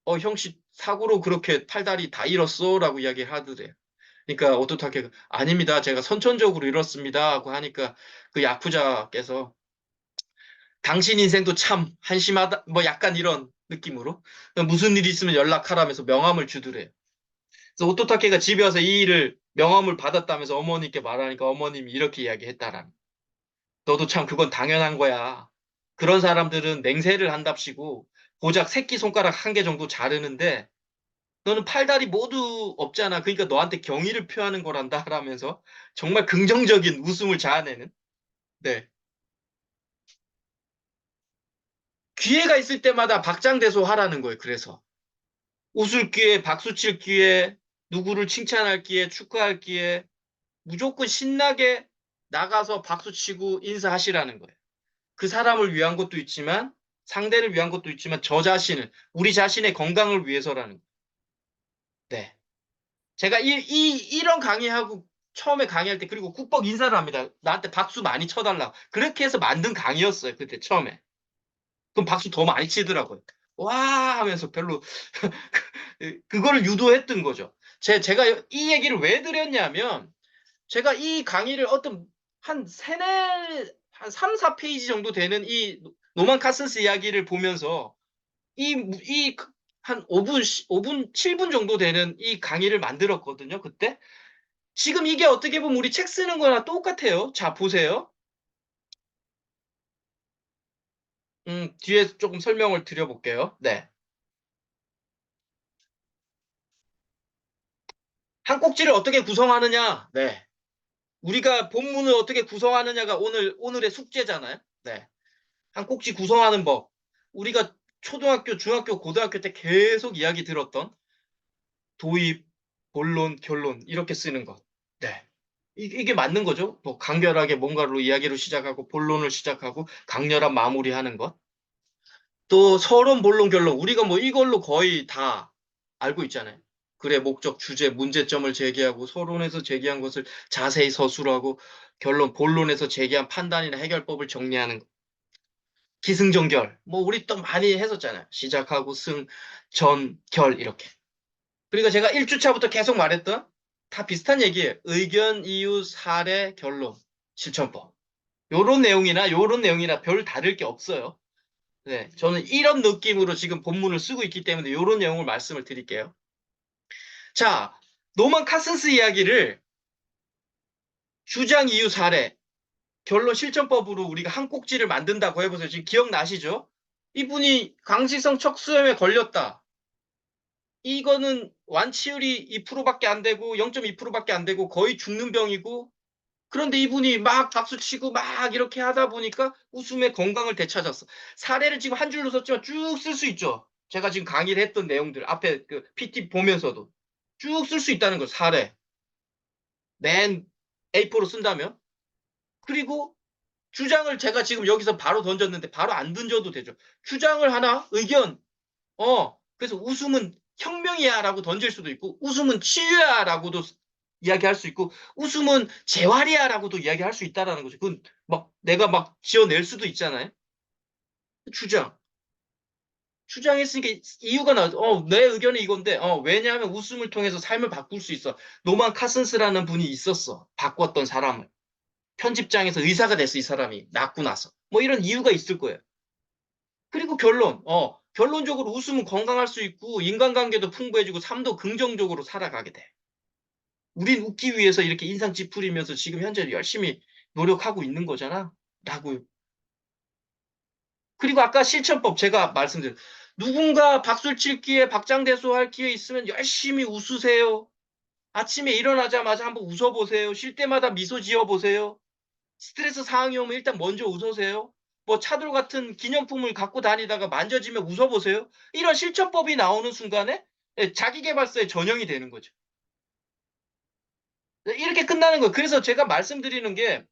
형씨 사고로 그렇게 팔다리 다 잃었어 라고 이야기를 하더래요. 그러니까 오토타케가 아닙니다. 제가 선천적으로 잃었습니다 하고 하니까 그 야쿠자께서 당신 인생도 참 한심하다 뭐 약간 이런 느낌으로 무슨 일 있으면 연락하라면서 명함을 주더래요. 그래서 오토타케가 집에 와서 이 일을 명함을 받았다면서 어머니께 말하니까 어머님이 이렇게 이야기했다라는. 너도 참 그건 당연한 거야. 그런 사람들은 맹세를 한답시고 고작 새끼손가락 한 개 정도 자르는데 너는 팔다리 모두 없잖아. 그러니까 너한테 경의를 표하는 거란다 라면서 정말 긍정적인 웃음을 자아내는. 네. 기회가 있을 때마다 박장대소 하라는 거예요. 그래서 웃을 기회, 박수 칠 기회, 누구를 칭찬할 기회, 축하할 기회, 무조건 신나게 나가서 박수 치고 인사하시라는 거예요. 그 사람을 위한 것도 있지만 상대를 위한 것도 있지만 저 자신을 우리 자신의 건강을 위해서라는 거예요. 네. 제가 이런 강의하고 처음에 강의할 때 그리고 꾹뻑 인사를 합니다. 나한테 박수 많이 쳐달라. 그렇게 해서 만든 강의였어요. 그때 처음에. 그럼 박수 더 많이 치더라고요. 와 하면서 별로 그거를 유도했던 거죠. 제가 이 얘기를 왜 드렸냐면 제가 이 강의를 어떤 한 한 3, 4페이지 정도 되는 이 노만 카슨스 이야기를 보면서 이 한 5분, 7분 정도 되는 이 강의를 만들었거든요, 그때. 지금 이게 어떻게 보면 우리 책 쓰는 거랑 똑같아요. 자, 보세요. 뒤에 조금 설명을 드려볼게요. 네. 한 꼭지를 어떻게 구성하느냐? 네. 우리가 본문을 어떻게 구성하느냐가 오늘의 숙제잖아요. 네. 한 꼭지 구성하는 법. 우리가 초등학교, 중학교, 고등학교 때 계속 이야기 들었던 도입, 본론, 결론 이렇게 쓰는 것. 네. 이게 맞는 거죠. 뭐 간결하게 뭔가로 이야기로 시작하고 본론을 시작하고 강렬한 마무리하는 것. 또 서론, 본론, 결론. 우리가 뭐 이걸로 거의 다 알고 있잖아요. 글의 목적, 주제, 문제점을 제기하고 서론에서 제기한 것을 자세히 서술하고 본론에서 제기한 판단이나 해결법을 정리하는 것. 기승전결. 뭐 우리 또 많이 했었잖아요. 시작하고 승, 전, 결 이렇게. 그리고 제가 1주차부터 계속 말했던 다 비슷한 얘기예요. 의견, 이유, 사례, 결론, 실천법. 요런 내용이나 별 다를 게 없어요. 네, 저는 이런 느낌으로 지금 본문을 쓰고 있기 때문에 이런 내용을 말씀을 드릴게요. 자, 노만 카슨스 이야기를 주장, 이유, 사례, 결론, 실천법으로 우리가 한 꼭지를 만든다고 해보세요. 지금 기억나시죠? 이분이 강식성 척수염에 걸렸다. 이거는 완치율이 2%밖에 안 되고 0.2%밖에 안 되고 거의 죽는 병이고 그런데 이분이 막 박수치고 막 이렇게 하다 보니까 웃음의 건강을 되찾았어. 사례를 지금 한 줄로 썼지만 쭉 쓸 수 있죠. 제가 지금 강의를 했던 내용들 앞에 그 PT 보면서도 쭉 쓸 수 있다는 거 사례. 맨 A4로 쓴다면. 그리고 주장을 제가 지금 여기서 바로 던졌는데 바로 안 던져도 되죠. 주장을 하나 의견. 그래서 웃음은 혁명이야라고 던질 수도 있고 웃음은 치유야라고도 이야기할 수 있고 웃음은 재활이야라고도 이야기할 수 있다라는 거죠. 그건 막 내가 막 지어낼 수도 있잖아요. 주장. 주장했으니까 이유가 나. 내 의견은 이건데. 왜냐하면 웃음을 통해서 삶을 바꿀 수 있어. 노만 카슨스라는 분이 있었어. 바꿨던 사람을. 편집장에서 의사가 됐어, 이 사람이. 낫고 나서. 뭐 이런 이유가 있을 거예요. 그리고 결론. 결론적으로 웃으면 건강할 수 있고 인간관계도 풍부해지고 삶도 긍정적으로 살아가게 돼. 우린 웃기 위해서 이렇게 인상 찌푸리면서 지금 현재 열심히 노력하고 있는 거잖아. 라고. 그리고 아까 실천법 제가 말씀드린 누군가 박수를 칠 기회, 박장대소 할 기회 있으면 열심히 웃으세요. 아침에 일어나자마자 한번 웃어보세요. 쉴 때마다 미소 지어보세요. 스트레스 상황이 오면 일단 먼저 웃으세요. 뭐 차돌 같은 기념품을 갖고 다니다가 만져지면 웃어보세요. 이런 실천법이 나오는 순간에 자기계발서의 전형이 되는 거죠. 이렇게 끝나는 거예요. 그래서 제가 말씀드리는 게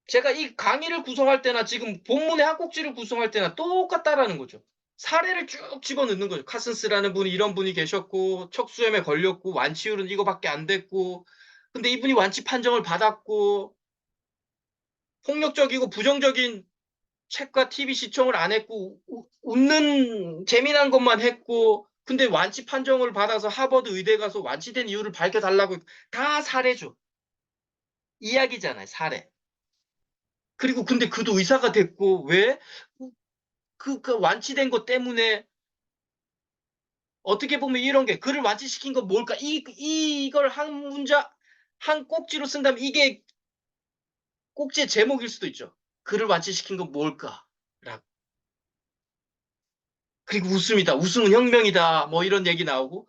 제가 이 강의를 구성할 때나 지금 본문의 한 꼭지를 구성할 때나 똑같다라는 거죠. 사례를 쭉 집어넣는 거죠. 카슨스라는 분이 이런 분이 계셨고 척수염에 걸렸고 완치율은 이거밖에 안 됐고 근데 이분이 완치 판정을 받았고 폭력적이고 부정적인 책과 TV 시청을 안 했고 웃는 재미난 것만 했고 근데 완치 판정을 받아서 하버드 의대 가서 완치된 이유를 밝혀달라고 다 사례죠. 이야기잖아요. 사례. 그리고 근데 그도 의사가 됐고 왜? 그 완치된 것 때문에 어떻게 보면 이런 게 그를 완치시킨 건 뭘까? 이걸 한 문자 한 꼭지로 쓴다면 이게 꼭지의 제목일 수도 있죠. 그를 완치시킨 건 뭘까? 라고. 그리고 웃음이다. 웃음은 혁명이다. 뭐 이런 얘기 나오고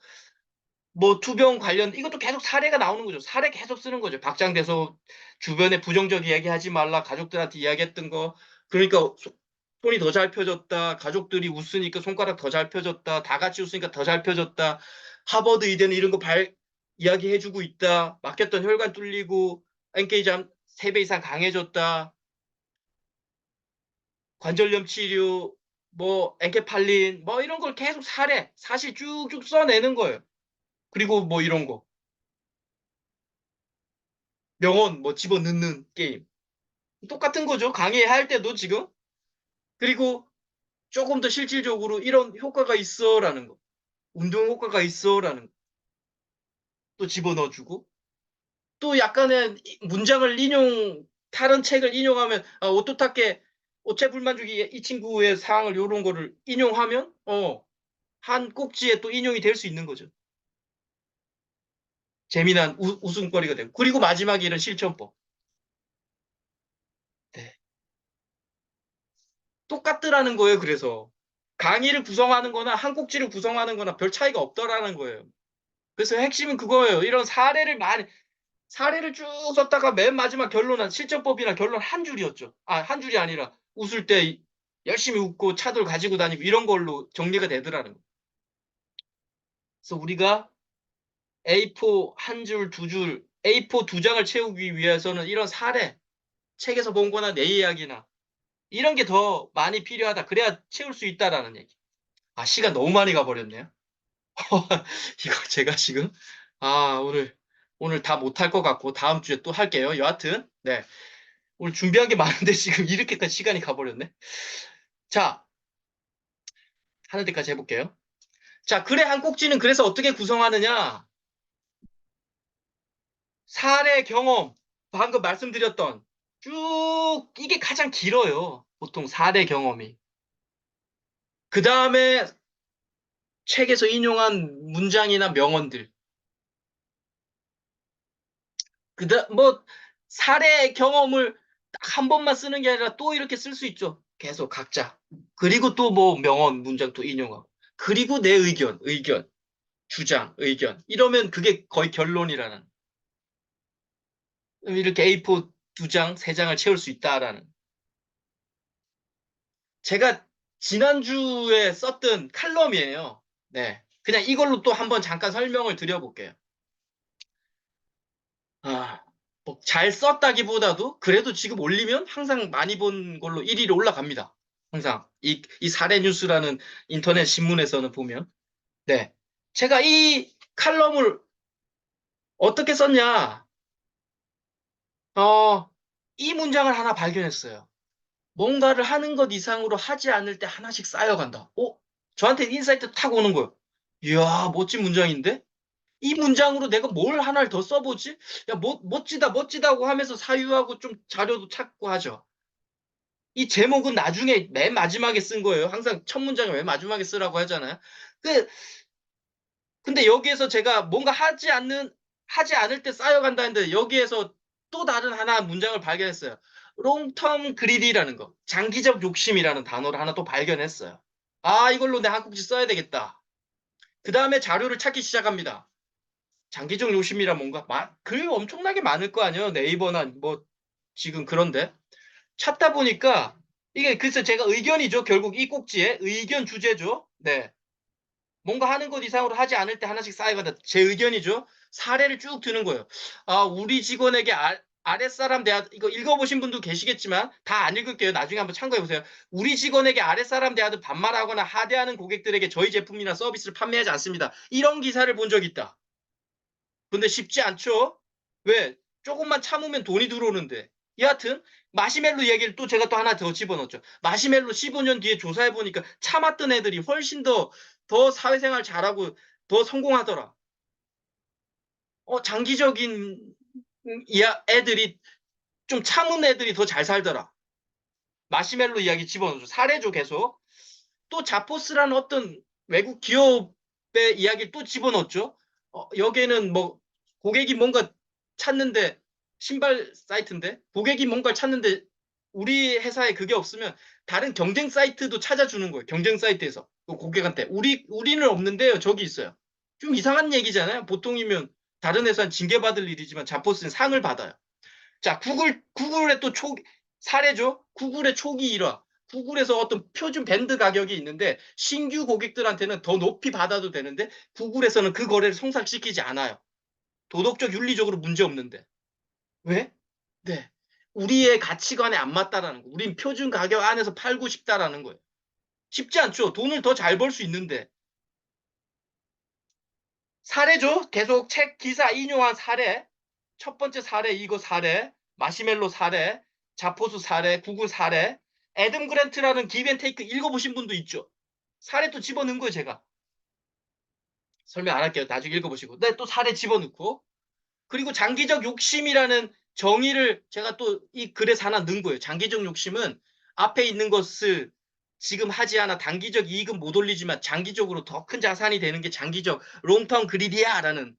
뭐 투병 관련 이것도 계속 사례가 나오는 거죠. 사례 계속 쓰는 거죠. 박장대소 주변에 부정적 이야기하지 말라. 가족들한테 이야기했던 거. 그러니까 손이 더 잘 펴졌다. 가족들이 웃으니까 손가락 더 잘 펴졌다. 다 같이 웃으니까 더 잘 펴졌다. 하버드 의대는 이런 거 이야기해주고 있다. 막혔던 혈관 뚫리고 엔케이잠 3배 이상 강해졌다. 관절염 치료, 뭐 엔케팔린, 뭐 이런 걸 계속 사실 쭉쭉 써내는 거예요. 그리고 뭐 이런 거. 명언 뭐 집어넣는 게임. 똑같은 거죠. 강의할 때도 지금. 그리고 조금 더 실질적으로 이런 효과가 있어라는 거. 운동 효과가 있어라는 거. 또 집어넣어주고. 또 약간의 문장을 다른 책을 인용하면, 오토타케, 오체불만주기 이 친구의 사항을 요런 거를 인용하면, 한 꼭지에 또 인용이 될 수 있는 거죠. 재미난 웃음거리가 되고. 그리고 마지막에 이런 실천법. 네. 똑같더라는 거예요, 그래서. 강의를 구성하는 거나 한 꼭지를 구성하는 거나 별 차이가 없더라는 거예요. 그래서 핵심은 그거예요. 이런 사례를 쭉 썼다가 맨 마지막 결론은 실전법이나 결론 한 줄이었죠. 한 줄이 아니라 웃을 때 열심히 웃고 차들 가지고 다니고 이런 걸로 정리가 되더라는 거예요. 그래서 우리가 A4 한 줄, 두 줄, A4 2장을 채우기 위해서는 이런 사례, 책에서 본 거나 내 이야기나 이런 게 더 많이 필요하다. 그래야 채울 수 있다라는 얘기. 시간 너무 많이 가버렸네요. 이거 제가 지금, 오늘 다 못할 것 같고, 다음 주에 또 할게요. 여하튼, 네. 오늘 준비한 게 많은데 지금 이렇게까지 시간이 가버렸네. 자, 하는 데까지 해볼게요. 자, 글의 한 꼭지는 그래서 어떻게 구성하느냐? 사례 경험, 방금 말씀드렸던 쭉, 이게 가장 길어요. 보통 사례 경험이. 그 다음에 책에서 인용한 문장이나 명언들. 뭐, 사례 경험을 딱 한 번만 쓰는 게 아니라 또 이렇게 쓸 수 있죠. 계속 각자. 그리고 또 뭐 명언, 문장 또 인용하고. 그리고 내 의견, 주장, 의견. 이러면 그게 거의 결론이라는. 이렇게 A4 2장, 3장을 채울 수 있다라는. 제가 지난주에 썼던 칼럼이에요. 네. 그냥 이걸로 또 한번 잠깐 설명을 드려볼게요. 뭐잘 썼다기보다도 그래도 지금 올리면 항상 많이 본 걸로 1위로 올라갑니다. 항상. 이 사례 뉴스라는 인터넷 신문에서는 보면. 네. 제가 이 칼럼을 어떻게 썼냐? 이 문장을 하나 발견했어요. 뭔가를 하는 것 이상으로 하지 않을 때 하나씩 쌓여간다. 저한테 인사이트 탁 오는 거예요. 이야, 멋진 문장인데? 이 문장으로 내가 뭘 하나를 더 써보지? 야, 멋지다고 하면서 사유하고 좀 자료도 찾고 하죠. 이 제목은 나중에 맨 마지막에 쓴 거예요. 항상 첫 문장을 맨 마지막에 쓰라고 하잖아요. 그, 근데 여기에서 제가 뭔가 하지 않을 때 쌓여간다는데 여기에서 또 다른 하나 문장을 발견했어요. 롱텀 그리디라는 거. 장기적 욕심이라는 단어를 하나 또 발견했어요. 이걸로 내 한 꼭지 써야 되겠다. 그 다음에 자료를 찾기 시작합니다. 장기적 욕심이라 뭔가 글 엄청나게 많을 거 아니에요. 네이버나 뭐 지금 그런데 찾다 보니까 이게 글쎄 제가 의견이죠. 결국 이 꼭지에 의견 주제죠. 네. 뭔가 하는 것 이상으로 하지 않을 때 하나씩 쌓여간다. 제 의견이죠. 사례를 쭉 드는 거예요. 우리 직원에게 아랫사람 대하 이거 읽어보신 분도 계시겠지만 다 안 읽을게요. 나중에 한번 참고해 보세요. 우리 직원에게 아랫사람 대하듯 반말하거나 하대하는 고객들에게 저희 제품이나 서비스를 판매하지 않습니다. 이런 기사를 본 적 있다. 근데 쉽지 않죠? 왜? 조금만 참으면 돈이 들어오는데. 여하튼 마시멜로 얘기를 또 제가 또 하나 더 집어넣었죠. 마시멜로 15년 뒤에 조사해 보니까 참았던 애들이 훨씬 더 사회생활 잘하고 더 성공하더라. 장기적인 애들이 좀 참은 애들이 더 잘 살더라. 마시멜로 이야기 집어넣어줘. 사례죠, 계속. 또 자포스라는 어떤 외국 기업의 이야기를 또 집어넣었죠. 여기에는 뭐 고객이 뭔가 찾는데 신발 사이트인데 고객이 뭔가를 찾는데 우리 회사에 그게 없으면 다른 경쟁 사이트도 찾아주는 거예요. 경쟁 사이트에서 그 고객한테 우리는 없는데요. 저기 있어요. 좀 이상한 얘기잖아요. 보통이면 다른 회사는 징계받을 일이지만 자포스는 상을 받아요. 자, 구글의 또 사례죠. 구글의 초기 일화. 구글에서 어떤 표준 밴드 가격이 있는데 신규 고객들한테는 더 높이 받아도 되는데 구글에서는 그 거래를 성사시키지 않아요. 도덕적 윤리적으로 문제 없는데. 왜? 네. 우리의 가치관에 안 맞다라는 거. 우린 표준 가격 안에서 팔고 싶다라는 거예요. 쉽지 않죠. 돈을 더 잘 벌 수 있는데. 사례죠. 계속 책 기사 인용한 사례. 첫 번째 사례, 이거 사례, 마시멜로 사례, 자포수 사례, 구글 사례, 애덤 그랜트라는 기브앤테이크 읽어보신 분도 있죠. 사례 또 집어넣은 거예요, 제가. 설명 안 할게요. 나중에 읽어보시고. 네, 또 사례 집어넣고. 그리고 장기적 욕심이라는 정의를 제가 또 이 글에서 하나 넣은 거예요. 장기적 욕심은 앞에 있는 것을 지금 하지 않아 단기적 이익은 못 올리지만 장기적으로 더 큰 자산이 되는 게 장기적 롱텀 그리디야라는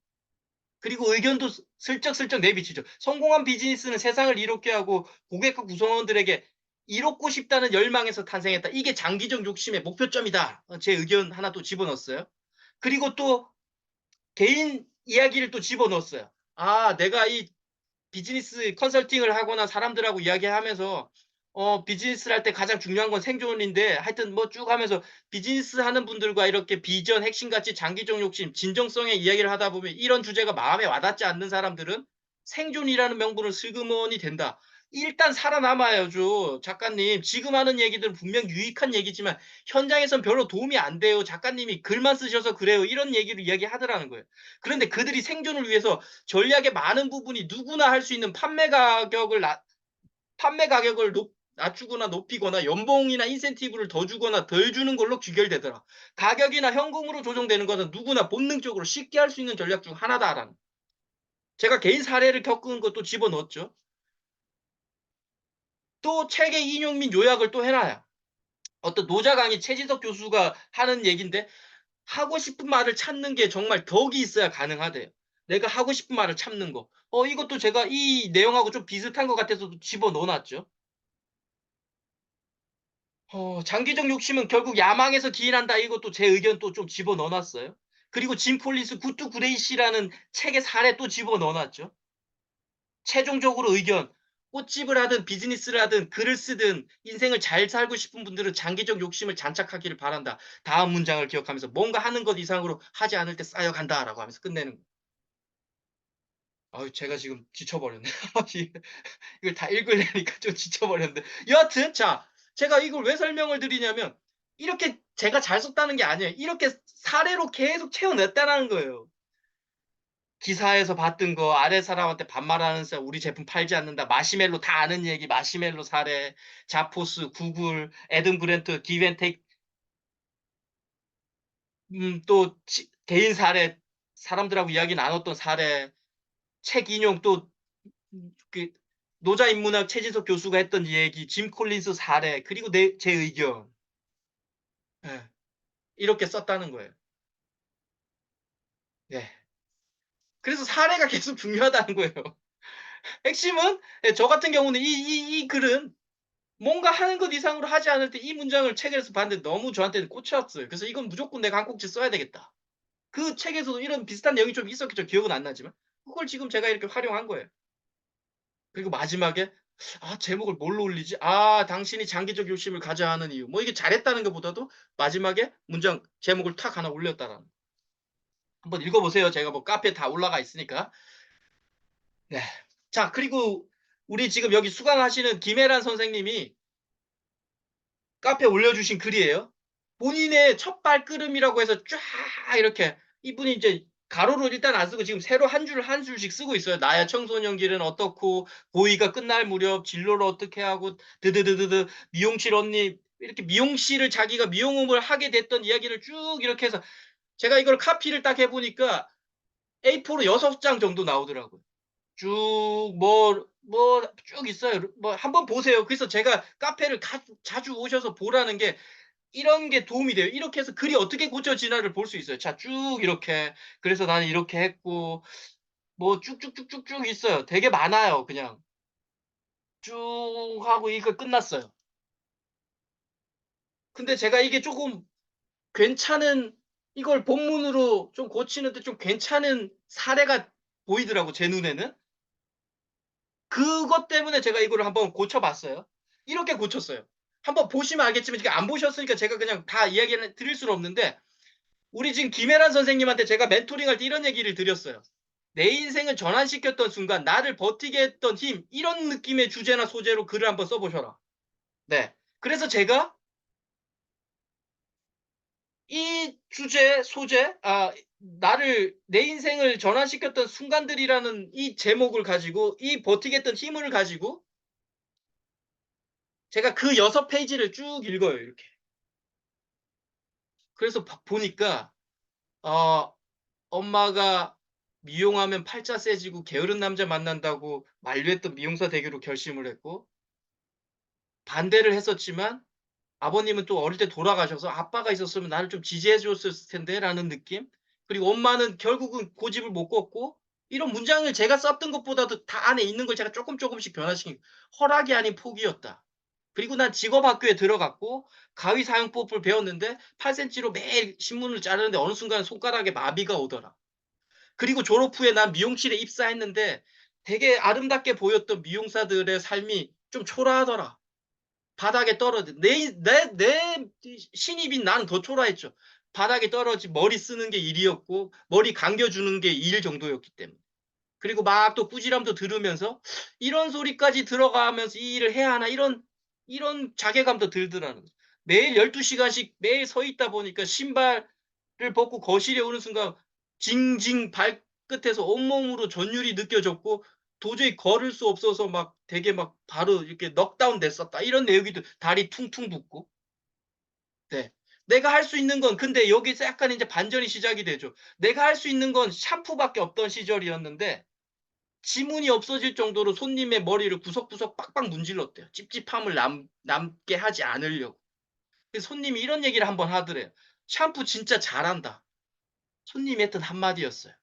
그리고 의견도 슬쩍슬쩍 내비치죠. 성공한 비즈니스는 세상을 이롭게 하고 고객과 구성원들에게 이롭고 싶다는 열망에서 탄생했다. 이게 장기적 욕심의 목표점이다. 제 의견 하나 또 집어넣었어요. 그리고 또 개인 이야기를 또 집어넣었어요. 내가 이 비즈니스 컨설팅을 하거나 사람들하고 이야기하면서 비즈니스를 할 때 가장 중요한 건 생존인데 하여튼 뭐 쭉 하면서 비즈니스 하는 분들과 이렇게 비전, 핵심 가치, 장기적 욕심, 진정성의 이야기를 하다 보면 이런 주제가 마음에 와닿지 않는 사람들은 생존이라는 명분을 슬그머니 된다. 일단 살아남아야죠. 작가님, 지금 하는 얘기들은 분명 유익한 얘기지만 현장에선 별로 도움이 안 돼요. 작가님이 글만 쓰셔서 그래요. 이런 얘기를 이야기하더라는 거예요. 그런데 그들이 생존을 위해서 전략의 많은 부분이 누구나 할 수 있는 판매 가격을 낮추거나 높이거나 연봉이나 인센티브를 더 주거나 덜 주는 걸로 귀결되더라. 가격이나 현금으로 조정되는 것은 누구나 본능적으로 쉽게 할 수 있는 전략 중 하나다라는. 제가 개인 사례를 겪은 것도 집어넣었죠. 또 책의 인용 및 요약을 또 해놔요. 어떤 노자 강의 최지석 교수가 하는 얘기인데 하고 싶은 말을 찾는 게 정말 덕이 있어야 가능하대요. 내가 하고 싶은 말을 참는 거. 이것도 제가 이 내용하고 좀 비슷한 것 같아서 집어넣어놨죠. 장기적 욕심은 결국 야망에서 기인한다. 이것도 제 의견 또 좀 집어넣어놨어요. 그리고 짐 콜린스 굿투 그레이시라는 책의 사례 또 집어넣어놨죠. 최종적으로 의견. 꽃집을 하든 비즈니스를 하든 글을 쓰든 인생을 잘 살고 싶은 분들은 장기적 욕심을 장착하기를 바란다. 다음 문장을 기억하면서 뭔가 하는 것 이상으로 하지 않을 때 쌓여간다라고 하면서 끝내는 거예요. 제가 지금 지쳐버렸네. 이걸 다 읽으려니까 좀 지쳐버렸는데. 여하튼, 자, 제가 이걸 왜 설명을 드리냐면, 이렇게 제가 잘 썼다는 게 아니에요. 이렇게 사례로 계속 채워냈다는 거예요. 기사에서 봤던 거, 아래 사람한테 반말하는 사람, 우리 제품 팔지 않는다. 마시멜로 다 아는 얘기, 마시멜로 사례, 자포스, 구글, 애덤 그랜트, 기브앤테이크, 또 개인 사례, 사람들하고 이야기 나눴던 사례, 책 인용 또 그 노자인문학 최지석 교수가 했던 얘기, 짐 콜린스 사례, 그리고 제 의견. 예, 이렇게 썼다는 거예요. 네. 그래서 사례가 계속 중요하다는 거예요. 핵심은 저 같은 경우는 이 글은 뭔가 하는 것 이상으로 하지 않을 때 이 문장을 책에서 봤는데 너무 저한테는 꽂혔어요. 그래서 이건 무조건 내가 한 꼭지 써야 되겠다. 그 책에서도 이런 비슷한 내용이 좀 있었겠죠. 기억은 안 나지만. 그걸 지금 제가 이렇게 활용한 거예요. 그리고 마지막에 제목을 뭘로 올리지? 당신이 장기적 욕심을 가져야 하는 이유. 뭐 이게 잘했다는 것보다도 마지막에 문장 제목을 탁 하나 올렸다라는. 한번 읽어보세요. 제가 뭐 카페에 다 올라가 있으니까. 네. 자, 그리고 우리 지금 여기 수강하시는 김혜란 선생님이 카페에 올려주신 글이에요. 본인의 첫 발걸음이라고 해서 쫙 이렇게 이분이 이제 가로로 일단 안 쓰고 지금 새로 한 줄 한 줄씩 쓰고 있어요. 나의 청소년길은 어떻고 고의가 끝날 무렵 진로를 어떻게 하고 드드드드드 미용실 언니 이렇게 미용실을 자기가 미용업을 하게 됐던 이야기를 쭉 이렇게 해서 제가 이걸 카피를 딱 해보니까 A4로 6장 정도 나오더라고요. 쭉 쭉 있어요. 뭐 한번 보세요. 그래서 제가 카페를 자주 오셔서 보라는 게 이런 게 도움이 돼요. 이렇게 해서 글이 어떻게 고쳐지나를 볼 수 있어요. 자, 쭉 이렇게. 그래서 나는 이렇게 했고, 뭐 쭉쭉쭉쭉쭉 있어요. 되게 많아요. 그냥 쭉 하고 이거 끝났어요. 근데 제가 이게 조금 괜찮은 이걸 본문으로 좀 고치는데 좀 괜찮은 사례가 보이더라고 제 눈에는. 그것 때문에 제가 이거를 한번 고쳐봤어요. 이렇게 고쳤어요. 한번 보시면 알겠지만 지금 안 보셨으니까 제가 그냥 다 이야기를 드릴 수는 없는데 우리 지금 김혜란 선생님한테 제가 멘토링할 때 이런 얘기를 드렸어요. 내 인생을 전환시켰던 순간 나를 버티게 했던 힘 이런 느낌의 주제나 소재로 글을 한번 써보셔라. 네. 그래서 제가 이 주제 소재 나를 내 인생을 전환시켰던 순간들이라는 이 제목을 가지고 이 버티게 했던 힘을 가지고 제가 그 6페이지를 쭉 읽어요. 이렇게. 그래서 보니까 어, 엄마가 미용하면 팔자 세지고 게으른 남자 만난다고 만류했던 미용사 되기로 결심을 했고 반대를 했었지만 아버님은 또 어릴 때 돌아가셔서 아빠가 있었으면 나를 좀 지지해 줬을 텐데라는 느낌. 그리고 엄마는 결국은 고집을 못 꺾고 이런 문장을 제가 썼던 것보다도 다 안에 있는 걸 제가 조금씩 변화시킨 허락이 아닌 포기였다. 그리고 난 직업학교에 들어갔고 가위사용법을 배웠는데 8cm로 매일 신문을 자르는데 어느 순간 손가락에 마비가 오더라. 그리고 졸업 후에 난 미용실에 입사했는데 되게 아름답게 보였던 미용사들의 삶이 좀 초라하더라. 바닥에 떨어져 내 신입인 나는 더 초라했죠. 바닥에 떨어지 머리 쓰는 게 일이었고 머리 감겨주는 게 일 정도였기 때문에. 그리고 막 또 꾸지람도 들으면서 이런 소리까지 들어가면서 이 일을 해야 하나 이런 자괴감도 들더라는 거죠. 매일 12시간씩 매일 서 있다 보니까 신발을 벗고 거실에 오는 순간 징징 발끝에서 온몸으로 전율이 느껴졌고 도저히 걸을 수 없어서 막 되게 막 바로 이렇게 넉다운 됐었다. 이런 내용이 다리 퉁퉁 붓고. 네. 내가 할 수 있는 건 근데 여기서 약간 이제 반전이 시작이 되죠. 내가 할 수 있는 건 샴푸밖에 없던 시절이었는데 지문이 없어질 정도로 손님의 머리를 구석구석 빡빡 문질렀대요. 찝찝함을 남게 하지 않으려고. 손님이 이런 얘기를 한번 하더래요. 샴푸 진짜 잘한다. 손님이 했던 한마디였어요.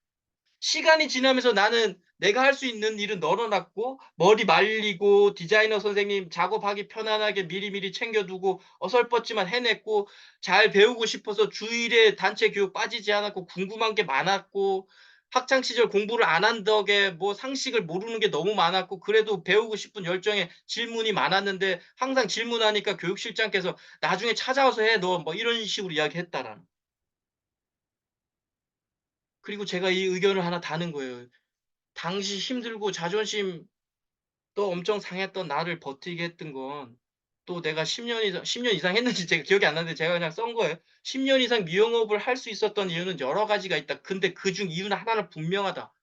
시간이 지나면서 나는 내가 할 수 있는 일은 널어놨고 머리 말리고 디자이너 선생님 작업하기 편안하게 미리미리 챙겨두고 어설펐지만 해냈고 잘 배우고 싶어서 주일에 단체 교육 빠지지 않았고 궁금한 게 많았고 학창 시절 공부를 안 한 덕에 뭐 상식을 모르는 게 너무 많았고 그래도 배우고 싶은 열정에 질문이 많았는데 항상 질문하니까 교육실장께서 나중에 찾아와서 해 너 뭐 이런 식으로 이야기했다라는. 그리고 제가 이 의견을 하나 다는 거예요. 당시 힘들고 자존심도 엄청 상했던 나를 버티게 했던 건 또 내가 10년 이상 했는지 제가 기억이 안 나는데 제가 그냥 쓴 거예요. 10년 이상 미용업을 할 수 있었던 이유는 여러 가지가 있다. 근데 그중 이유는 하나는 분명하다.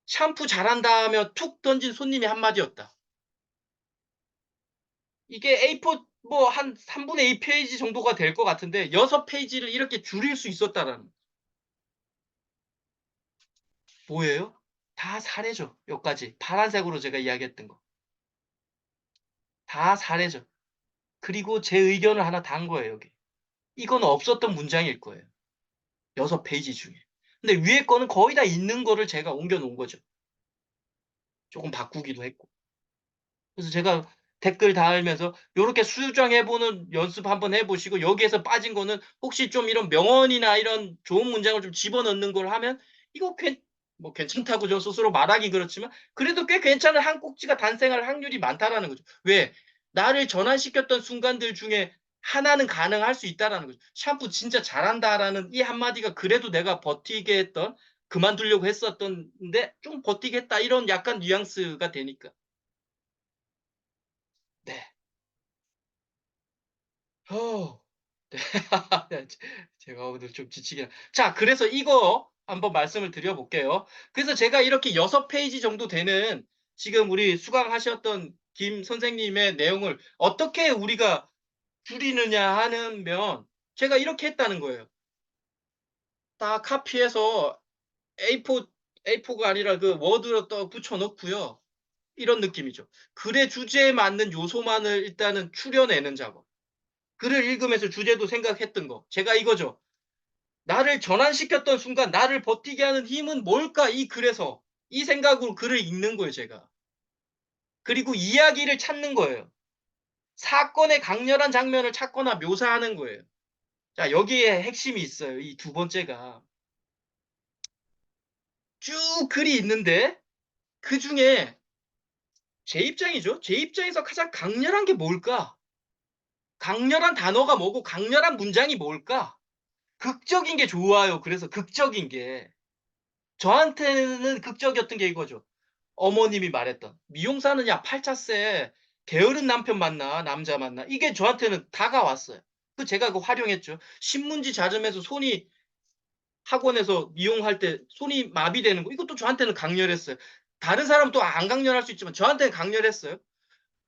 샴푸 잘한다 하며 툭 던진 손님이 한마디였다. 이게 A4 뭐 한 3분의 2 페이지 정도가 될 것 같은데 6페이지를 이렇게 줄일 수 있었다라는. 뭐예요? 다 사례죠. 여기까지. 파란색으로 제가 이야기했던 거. 다 사례죠. 그리고 제 의견을 하나 단 거예요, 여기. 이건 없었던 문장일 거예요. 6페이지 중에. 근데 위에 거는 거의 다 있는 거를 제가 옮겨 놓은 거죠. 조금 바꾸기도 했고. 그래서 제가 댓글 달면서 요렇게 수정해 보는 연습 한번 해 보시고 여기에서 빠진 거는 혹시 좀 이런 명언이나 이런 좋은 문장을 좀 집어넣는 걸 하면 이거 뭐 괜찮다고 저 스스로 말하긴 그렇지만 그래도 꽤 괜찮은 한 꼭지가 탄생할 확률이 많다라는 거죠. 왜? 나를 전환시켰던 순간들 중에 하나는 가능할 수 있다라는 거죠. 샴푸 진짜 잘한다라는 이 한마디가 그래도 내가 버티게 했던 그만두려고 했었던데 좀 버티겠다 이런 약간 뉘앙스가 되니까. 어. 네. 제가 오늘 좀 지치긴 자 그래서 이거 한번 말씀을 드려 볼게요. 그래서 제가 이렇게 6페이지 정도 되는 지금 우리 수강하셨던 김 선생님의 내용을 어떻게 우리가 줄이느냐 하면 제가 이렇게 했다는 거예요. 딱 카피해서 A4 A4가 아니라 그 워드로 또 붙여 넣고요. 이런 느낌이죠. 글의 주제에 맞는 요소만을 일단은 추려내는 작업. 글을 읽으면서 주제도 생각했던 거. 제가 이거죠. 나를 전환시켰던 순간 나를 버티게 하는 힘은 뭘까? 이 글에서. 이 생각으로 글을 읽는 거예요, 제가. 그리고 이야기를 찾는 거예요. 사건의 강렬한 장면을 찾거나 묘사하는 거예요. 자, 여기에 핵심이 있어요. 이 두 번째가. 쭉 글이 있는데 그중에 제 입장이죠. 제 입장에서 가장 강렬한 게 뭘까? 강렬한 단어가 뭐고 강렬한 문장이 뭘까? 극적인 게 좋아요. 그래서 극적인 게. 저한테는 극적이었던 게 이거죠. 어머님이 말했던 "미용사는 야 팔자세. 게으른 남편 만나. 남자 만나." 이게 저한테는 다가왔어요. 그 제가 그거 활용했죠. 신문지 자르면서 손이 학원에서 미용할 때 손이 마비되는 거 이것도 저한테는 강렬했어요. 다른 사람은 또 안 강렬할 수 있지만 저한테는 강렬했어요.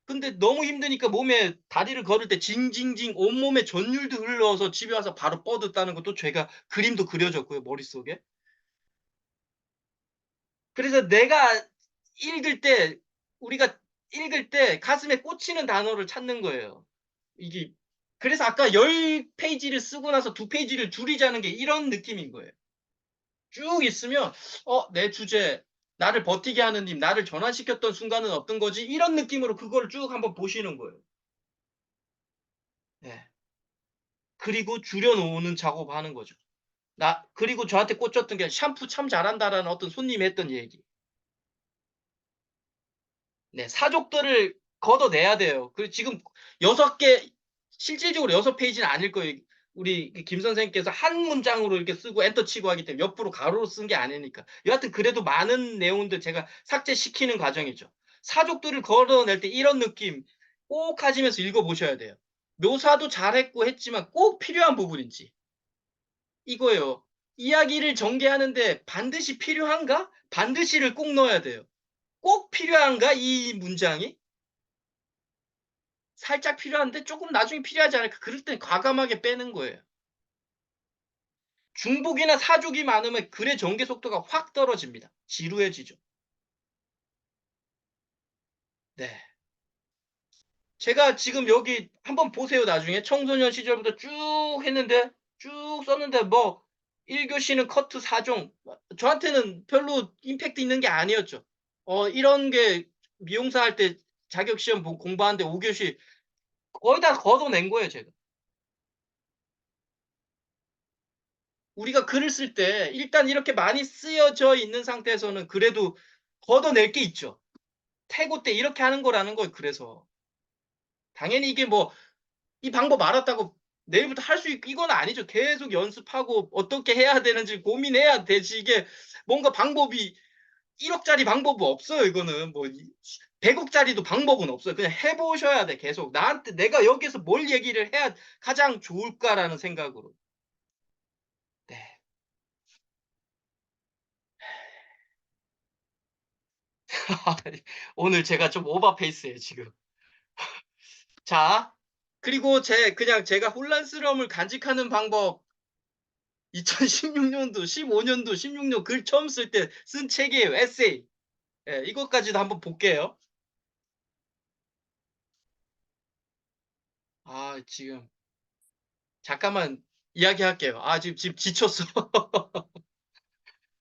근데 너무 힘드니까 몸에 다리를 걸을 때 징징징 온몸에 전율도 흘러서 집에 와서 바로 뻗었다는 것도 제가 그림도 그려졌고요, 머릿속에. 그래서 내가 읽을 때 우리가 읽을 때 가슴에 꽂히는 단어를 찾는 거예요. 이게 그래서 아까 10 페이지를 쓰고 나서 2 페이지를 줄이자는 게 이런 느낌인 거예요. 쭉 있으면 내 주제, 나를 버티게 하는 힘, 나를 전환시켰던 순간은 어떤 거지? 이런 느낌으로 그거를 쭉 한번 보시는 거예요. 네. 그리고 줄여 놓는 작업하는 거죠. 그리고 저한테 꽂혔던 게 "샴푸 참 잘한다."라는 어떤 손님이 했던 얘기. 네. 사족들을 걷어내야 돼요. 지금 6개 실질적으로 6 페이지는 아닐 거예요. 우리 김 선생님께서 한 문장으로 이렇게 쓰고 엔터 치고 하기 때문에 옆으로 가로로 쓴 게 아니니까. 여하튼 그래도 많은 내용들 제가 삭제시키는 과정이죠. 사족들을 걷어낼 때 이런 느낌 꼭 가지면서 읽어 보셔야 돼요. 묘사도 잘했고 했지만 꼭 필요한 부분인지. 이거예요. 이야기를 전개하는데 반드시 필요한가? 반드시를 꼭 넣어야 돼요. 꼭 필요한가 이 문장이? 살짝 필요한데 쪼끔 나중에 필요하지 않을까? 그럴 땐 과감하게 빼는 거예요. 중복이나 사족이 많으면 글의 전개 속도가 확 떨어집니다. 지루해지죠. 네. 제가 지금 여기 한번 보세요 나중에. 청소년 시절부터 쭉 했는데 쭉 썼는데 뭐 1 교시는 커트 4종 저한테는 별로 임팩트 있는 게 아니었죠. 이런 게 미용사 할 때 자격 시험 공부하는데 5 교시 거의 다 걷어낸 거예요 제가. 우리가 글을 쓸 때 일단 이렇게 많이 쓰여져 있는 상태에서는 그래도 걷어낼 게 있죠. 태고 때 이렇게 하는 거라는 거예요 그래서. 당연히 이게 뭐 이 방법 알았다고 내일부터 할 수 있고 이건 아니죠. 계속 연습하고 어떻게 해야 되는지 고민해야 되지 이게 뭔가 방법이 1 억짜리 방법은 없어요 이거는. 뭐 100 억짜리도 방법은 없어요. 그냥 해 보셔야 돼 계속. 나한테 '내가 여기서 뭘 얘기를 해야 가장 좋을까.'라는 생각으로. 네. 오늘 제가 좀 오버 페이스예요 지금. 자 그리고 그냥 제가 혼란스러움을 간직하는 방법 2016 년도 15 년도 16년 글 처음 쓸 때 쓴 책이에요. 에세이. 예 이것까지도 한번 볼게요. 지금 잠깐만 이야기할게요. 지금 지쳤어.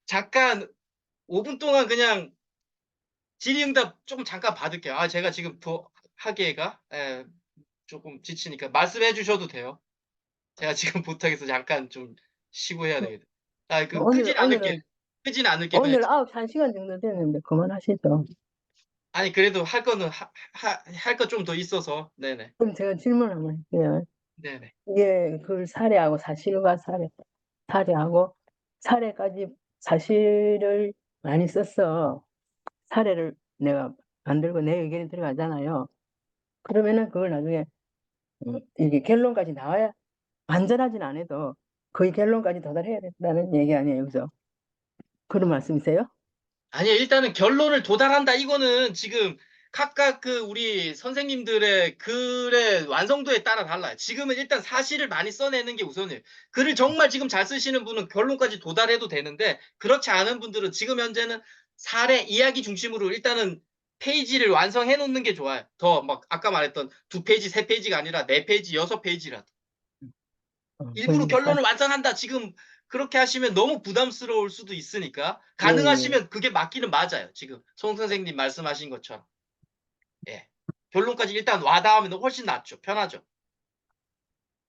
잠깐 5분 동안 그냥 질의응답 좀 잠깐 받을게요. 제가 지금 더 하기가 예 쪼끔 지치니까 말씀해 주셔도 돼요. 제가 지금 부탁해서 잠깐 좀 쉬고 해야 네. 되거든. 오늘, 끄진 않을게요. 오늘은, 끄진 않을게요. 그냥 오늘 1 시간 정도 됐는데 그만하시죠. 아니 그래도 할 거는 할 거 좀 더 있어서. 네네. 그럼 제가 질문 한번 할게요. 네네. 이게 그 사례하고 사실과 사례하고 사례까지 사실을 많이 써서 사례를 내가 만들고 내 의견이 들어가잖아요. 그러면은 그걸 나중에 이게 결론까지 나와야 완전하진 않아도 거의 결론까지 도달해야 된다는 얘기 아니에요, 여기서. 그런 말씀이세요? 아니요, 일단은 결론을 도달한다. 이거는 지금 각각 그 우리 선생님들의 글의 완성도에 따라 달라요. 지금은 일단 사실을 많이 써내는 게 우선이에요. 글을 정말 지금 잘 쓰시는 분은 결론까지 도달해도 되는데, 그렇지 않은 분들은 지금 현재는 사례, 이야기 중심으로 일단은 페이지를 완성해 놓는 게 좋아요. 더 막 아까 말했던 2페이지, 3페이지가 아니라 4페이지, 6페이지라도. 일부러 그러니까 결론을 완성한다. 지금 그렇게 하시면 너무 부담스러울 수도 있으니까 예, 예. 가능하시면 그게 맞기는 맞아요. 지금 송 선생님 말씀하신 것처럼. 예. 결론까지 일단 와닿으면 훨씬 낫죠. 편하죠.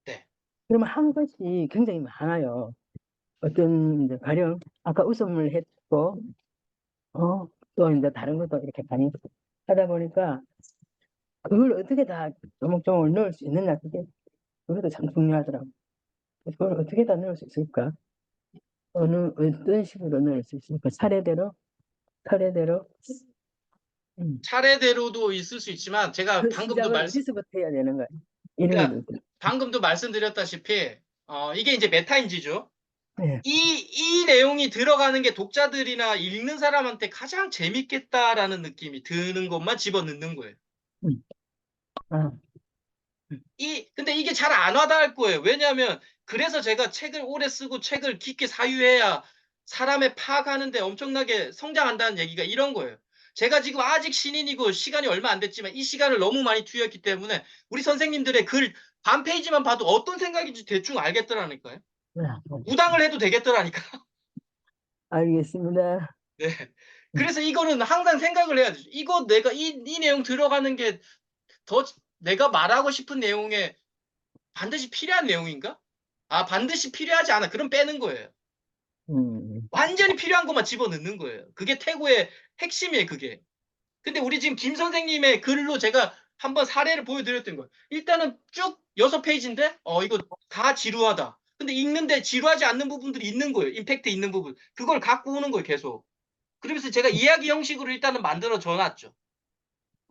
네. 그러면 한 것이 굉장히 많아요. 어떤 이제 가령 아까 웃음을 했고, 또 이제 다른 것도 이렇게 많이 하다 보니까 그걸 어떻게 다 조목조목 넣을 수 있느냐, 그것도 참 중요하더라고. 그걸 어떻게 다 넣을 수 있을까? 어떤 식으로 넣을 수 있을까? 차례대로. 음. 차례대로도 있을 수 있지만 제가 그 방금도 시작을 말씀 어디서부터 해야 되는 거야? 이런 그러니까 것도 있고. 방금도 말씀드렸다시피 이게 이제 메타인지죠. 예. 이 내용이 들어가는 게 독자들이나 읽는 사람한테 가장 재밌겠다라는 느낌이 드는 것만 집어넣는 거예요. 음. 아, 근데 이게 잘 안 와닿을 거예요. 왜냐하면, 그래서 제가 책을 오래 쓰고 책을 깊게 사유해야 사람의 파악하는데 엄청나게 성장한다는 얘기가 이런 거예요. 제가 지금 아직 신인이고 시간이 얼마 안 됐지만 이 시간을 너무 많이 투여했기 때문에 우리 선생님들의 글 반 페이지만 봐도 어떤 생각인지 대충 알겠더라니까요. 아, 무당을 해도 되겠더라니까. 알겠습니다. 네. 음. 그래서 이거는 항상 생각을 해야 되죠. 이거 내가 이 내용 들어가는 게 더 내가 말하고 싶은 내용에 반드시 필요한 내용인가? 아, 반드시 필요하지 않아. 그럼 빼는 거예요. 음. 완전히 필요한 것만 집어넣는 거예요. 그게 태고의 핵심이에요, 그게. 근데 우리 지금 김 선생님의 글로 제가 한번 사례를 보여드렸던 거예요. 일단은 쭉 6페이지인데, 이거 다 지루하다. 근데 읽는데 지루하지 않는 부분들이 있는 거예요. 임팩트 있는 부분. 그걸 갖고 오는 거예요, 계속. 그러면서 제가 이야기 형식으로 일단은 만들어 줘놨죠.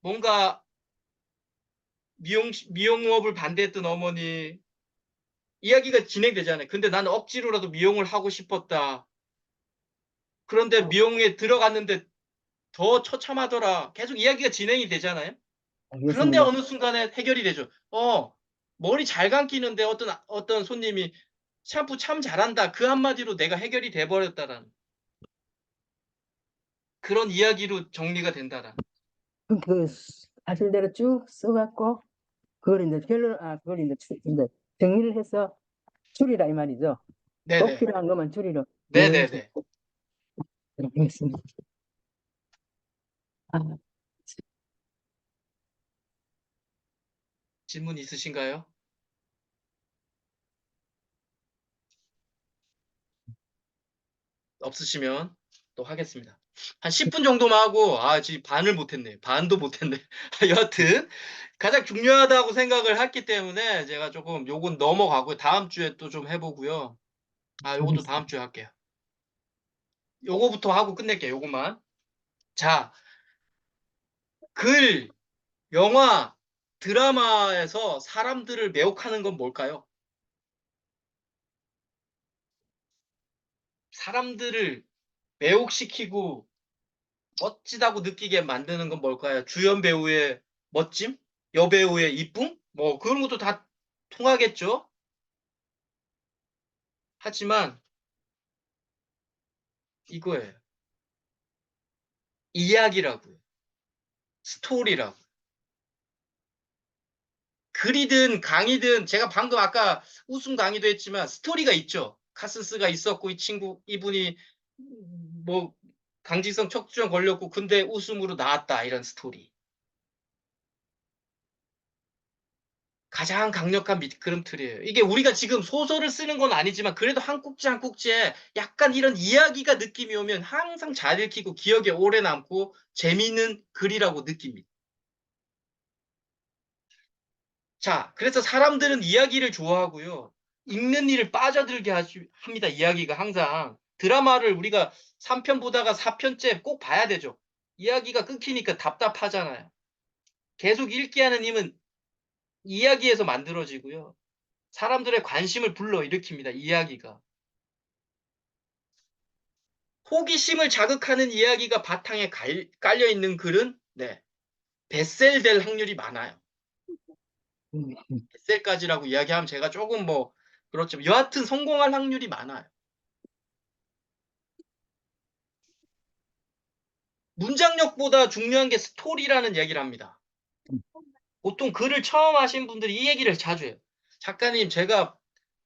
뭔가 미용업을 반대했던 어머니, 이야기가 진행되잖아요. 근데 나는 억지로라도 미용을 하고 싶었다. 그런데 미용에 들어갔는데 더 처참하더라. 계속 이야기가 진행이 되잖아요. 그런데 알겠습니다. 어느 순간에 해결이 되죠. 머리 잘 감기는데 어떤 손님이 샴푸 참 잘한다. 그 한마디로 내가 해결이 돼버렸다라는 그런 이야기로 정리가 된다라는. 그 사실대로 쭉 써갖고 그걸 이제 정리를 해서 줄이라 이 말이죠. 꼭 네네. 필요한 것만 줄이러 내용서 네네네. 알겠습니다. 아, 질문 있으신가요? 없으시면 또 하겠습니다. 한 10분 정도만 하고, 지금 반을 못했네. 반도 못했네. 여하튼, 가장 중요하다고 생각을 했기 때문에 제가 조금 요건 넘어가고요. 다음 주에 또 좀 해보고요. 요것도 다음 알겠습니다. 주에 할게요. 요거부터 하고 끝낼게요. 요것만. 자, 글, 영화, 드라마에서 사람들을 매혹하는 건 뭘까요? 사람들을 매혹시키고 멋지다고 느끼게 만드는 건 뭘까요? 주연 배우의 멋짐? 여배우의 이쁨? 뭐 그런 것도 다 통하겠죠? 하지만 이거예요. 이야기라고요. 스토리라고. 글이든 강의든 제가 방금 아까 웃음 강의도 했지만 스토리가 있죠. 카스스가 있었고 이분이 뭐 강직성 척추병 걸렸고 근데 웃음으로 나왔다 이런 스토리. 가장 강력한 미끄럼틀이에요. 이게 우리가 지금 소설을 쓰는 건 아니지만 그래도 한 꼭지 한 꼭지에 약간 이런 이야기가 느낌이 오면 항상 잘 읽히고 기억에 오래 남고 재미있는 글이라고 느낍니다. 자, 그래서 사람들은 이야기를 좋아하고요. 읽는 일을 빠져들게 합니다. 이야기가 항상. 드라마를 우리가 3편 보다가 4편째 꼭 봐야 되죠. 이야기가 끊기니까 답답하잖아요. 계속 읽게 하는 힘은 이야기에서 만들어지고요. 사람들의 관심을 불러일으킵니다. 이야기가. 호기심을 자극하는 이야기가 바탕에 깔려 있는 글은 네, 베셀될 확률이 많아요. 음, 베셀까지라고 이야기하면 제가 조금 뭐 그렇지만 여하튼 성공할 확률이 많아요. 문장력보다 중요한 게 스토리라는 얘기를 합니다. 보통 글을 처음 하신 분들이 이 얘기를 자주 해요. 작가님, 제가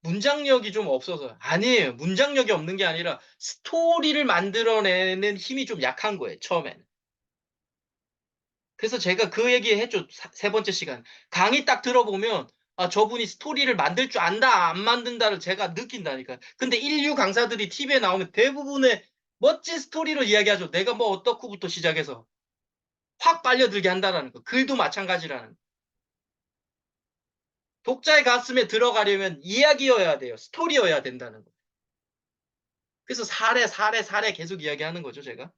문장력이 좀 없어서. 아니에요. 문장력이 없는 게 아니라 스토리를 만들어내는 힘이 좀 약한 거예요. 처음에는. 그래서 제가 그 얘기 했죠. 세 번째 시간. 강의 딱 들어보면 아, 저분이 스토리를 만들 줄 안다, 안 만든다를 제가 느낀다니까. 근데 인류 강사들이 TV에 나오면 대부분의 멋진 스토리로 이야기하죠. 내가 뭐 어떻고부터 시작해서 확 빨려들게 한다라는 거. 글도 마찬가지라는 거. 독자의 가슴에 들어가려면 이야기여야 돼요. 스토리여야 된다는 거. 그래서 사례 계속 이야기하는 거죠, 제가.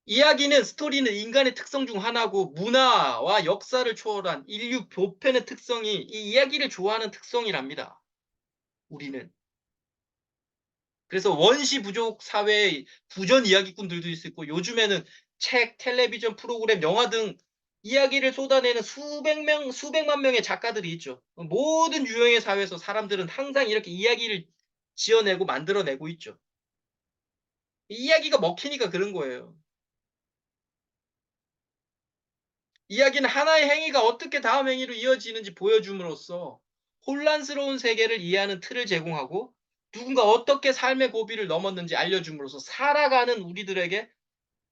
이야기는 스토리는 인간의 특성 중 하나고 문화와 역사를 초월한 인류 보편의 특성이 이 이야기를 좋아하는 특성이랍니다. 우리는. 그래서 원시 부족 사회의 구전 이야기꾼들도 있고 요즘에는 책, 텔레비전 프로그램, 영화 등 이야기를 쏟아내는 수백만 명의 작가들이 있죠. 모든 유형의 사회에서 사람들은 항상 이렇게 이야기를 지어내고 만들어내고 있죠. 이야기가 먹히니까 그런 거예요. 이야기는 하나의 행위가 어떻게 다음 행위로 이어지는지 보여줌으로써 혼란스러운 세계를 이해하는 틀을 제공하고 누군가 어떻게 삶의 고비를 넘었는지 알려줌으로써 살아가는 우리들에게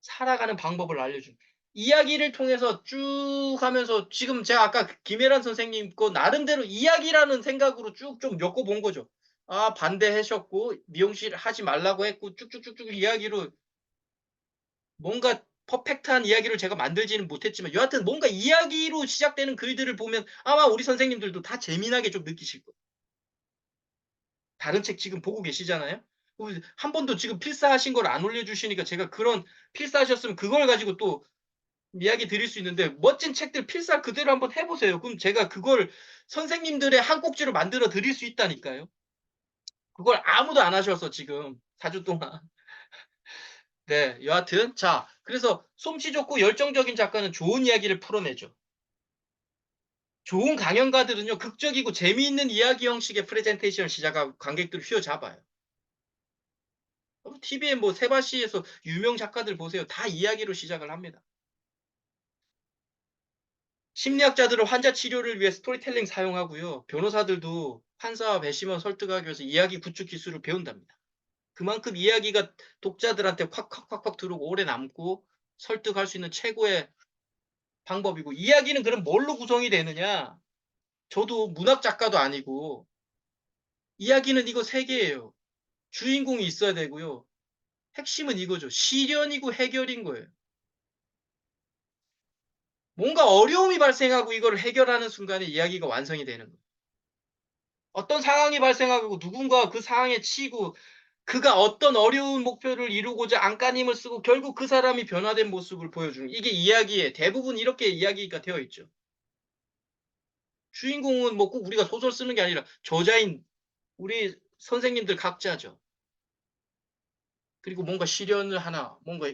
살아가는 방법을 알려준. 이야기를 통해서 쭉 하면서 지금 제가 아까 김혜란 선생님 거 나름대로 이야기라는 생각으로 쭉 좀 엮어본 거죠. 아, 반대하셨고 미용실 하지 말라고 했고 쭉쭉쭉쭉 이야기로 뭔가 퍼펙트한 이야기를 제가 만들지는 못했지만 여하튼 뭔가 이야기로 시작되는 글들을 보면 아마 우리 선생님들도 다 재미나게 좀 느끼실 거예요. 다른 책 지금 보고 계시잖아요. 한 번도 지금 필사하신 걸 안 올려주시니까 제가 그런 필사하셨으면 그걸 가지고 또 이야기 드릴 수 있는데 멋진 책들 필사 그대로 한번 해보세요. 그럼 제가 그걸 선생님들의 한 꼭지로 만들어 드릴 수 있다니까요. 그걸 아무도 안 하셔서 지금 4주 동안. 네, 여하튼 자, 그래서 솜씨 좋고 열정적인 작가는 좋은 이야기를 풀어내죠. 좋은 강연가들은요, 극적이고 재미있는 이야기 형식의 프레젠테이션을 시작하고 관객들을 휘어잡아요. TV에 뭐 세바시에서 유명 작가들 보세요. 다 이야기로 시작을 합니다. 심리학자들은 환자 치료를 위해 스토리텔링 사용하고요. 변호사들도 판사와 배심원 설득하기 위해서 이야기 구축 기술을 배운답니다. 그만큼 이야기가 독자들한테 콱콱콱콱 들어오고 오래 남고 설득할 수 있는 최고의 방법이고 이야기는 그럼 뭘로 구성이 되느냐? 저도 문학 작가도 아니고 이야기는 이거 세 개예요. 주인공이 있어야 되고요. 핵심은 이거죠. 시련이고 해결인 거예요. 뭔가 어려움이 발생하고 이걸 해결하는 순간에 이야기가 완성이 되는 거예요. 어떤 상황이 발생하고 누군가 그 상황에 치이고 그가 어떤 어려운 목표를 이루고자 안간힘을 쓰고 결국 그 사람이 변화된 모습을 보여주는 이게 이야기에 대부분 이렇게 이야기가 되어 있죠. 주인공은 뭐 꼭 우리가 소설 쓰는 게 아니라 저자인 우리 선생님들 각자죠. 그리고 뭔가 시련을 하나 뭔가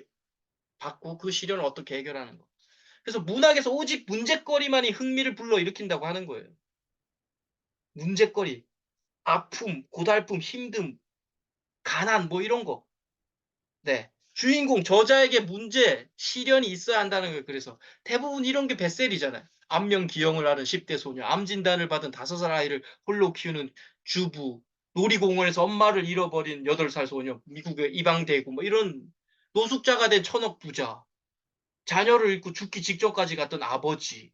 받고 그 시련을 어떻게 해결하는 거. 그래서 문학에서 오직 문제거리만이 흥미를 불러일으킨다고 하는 거예요. 문제거리, 아픔, 고달픔, 힘듦, 가난 뭐 이런 거. 네. 주인공, 저자에게 문제, 시련이 있어야 한다는 거예요. 그래서 대부분 이런 게 베셀이잖아요. 안면 기형을 하는 10대 소녀, 암 진단을 받은 5살 아이를 홀로 키우는 주부, 놀이공원에서 엄마를 잃어버린 8살 소녀, 미국에 입양되고 뭐 이런 노숙자가 된 천억 부자, 자녀를 잃고 죽기 직전까지 갔던 아버지,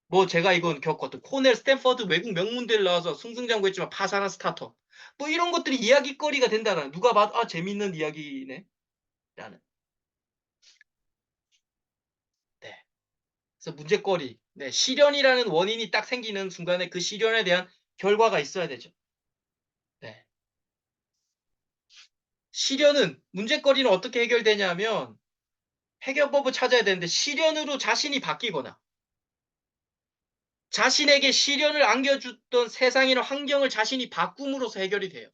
뭐 제가 이건 겪었던 코넬 스탠퍼드 외국 명문대를 나와서 승승장구했지만 파산한 스타터, 뭐 이런 것들이 이야기거리가 된다는 누가 봐도 아 재밌는 이야기네 라는. 네. 그래서 문제거리. 네. 시련이라는 원인이 딱 생기는 순간에 그 시련에 대한 결과가 있어야 되죠. 네. 시련은 문제거리는 어떻게 해결되냐면 해결법을 찾아야 되는데 시련으로 자신이 바뀌거나 자신에게 시련을 안겨줬던 세상이나 환경을 자신이 바꿈으로써 해결이 돼요.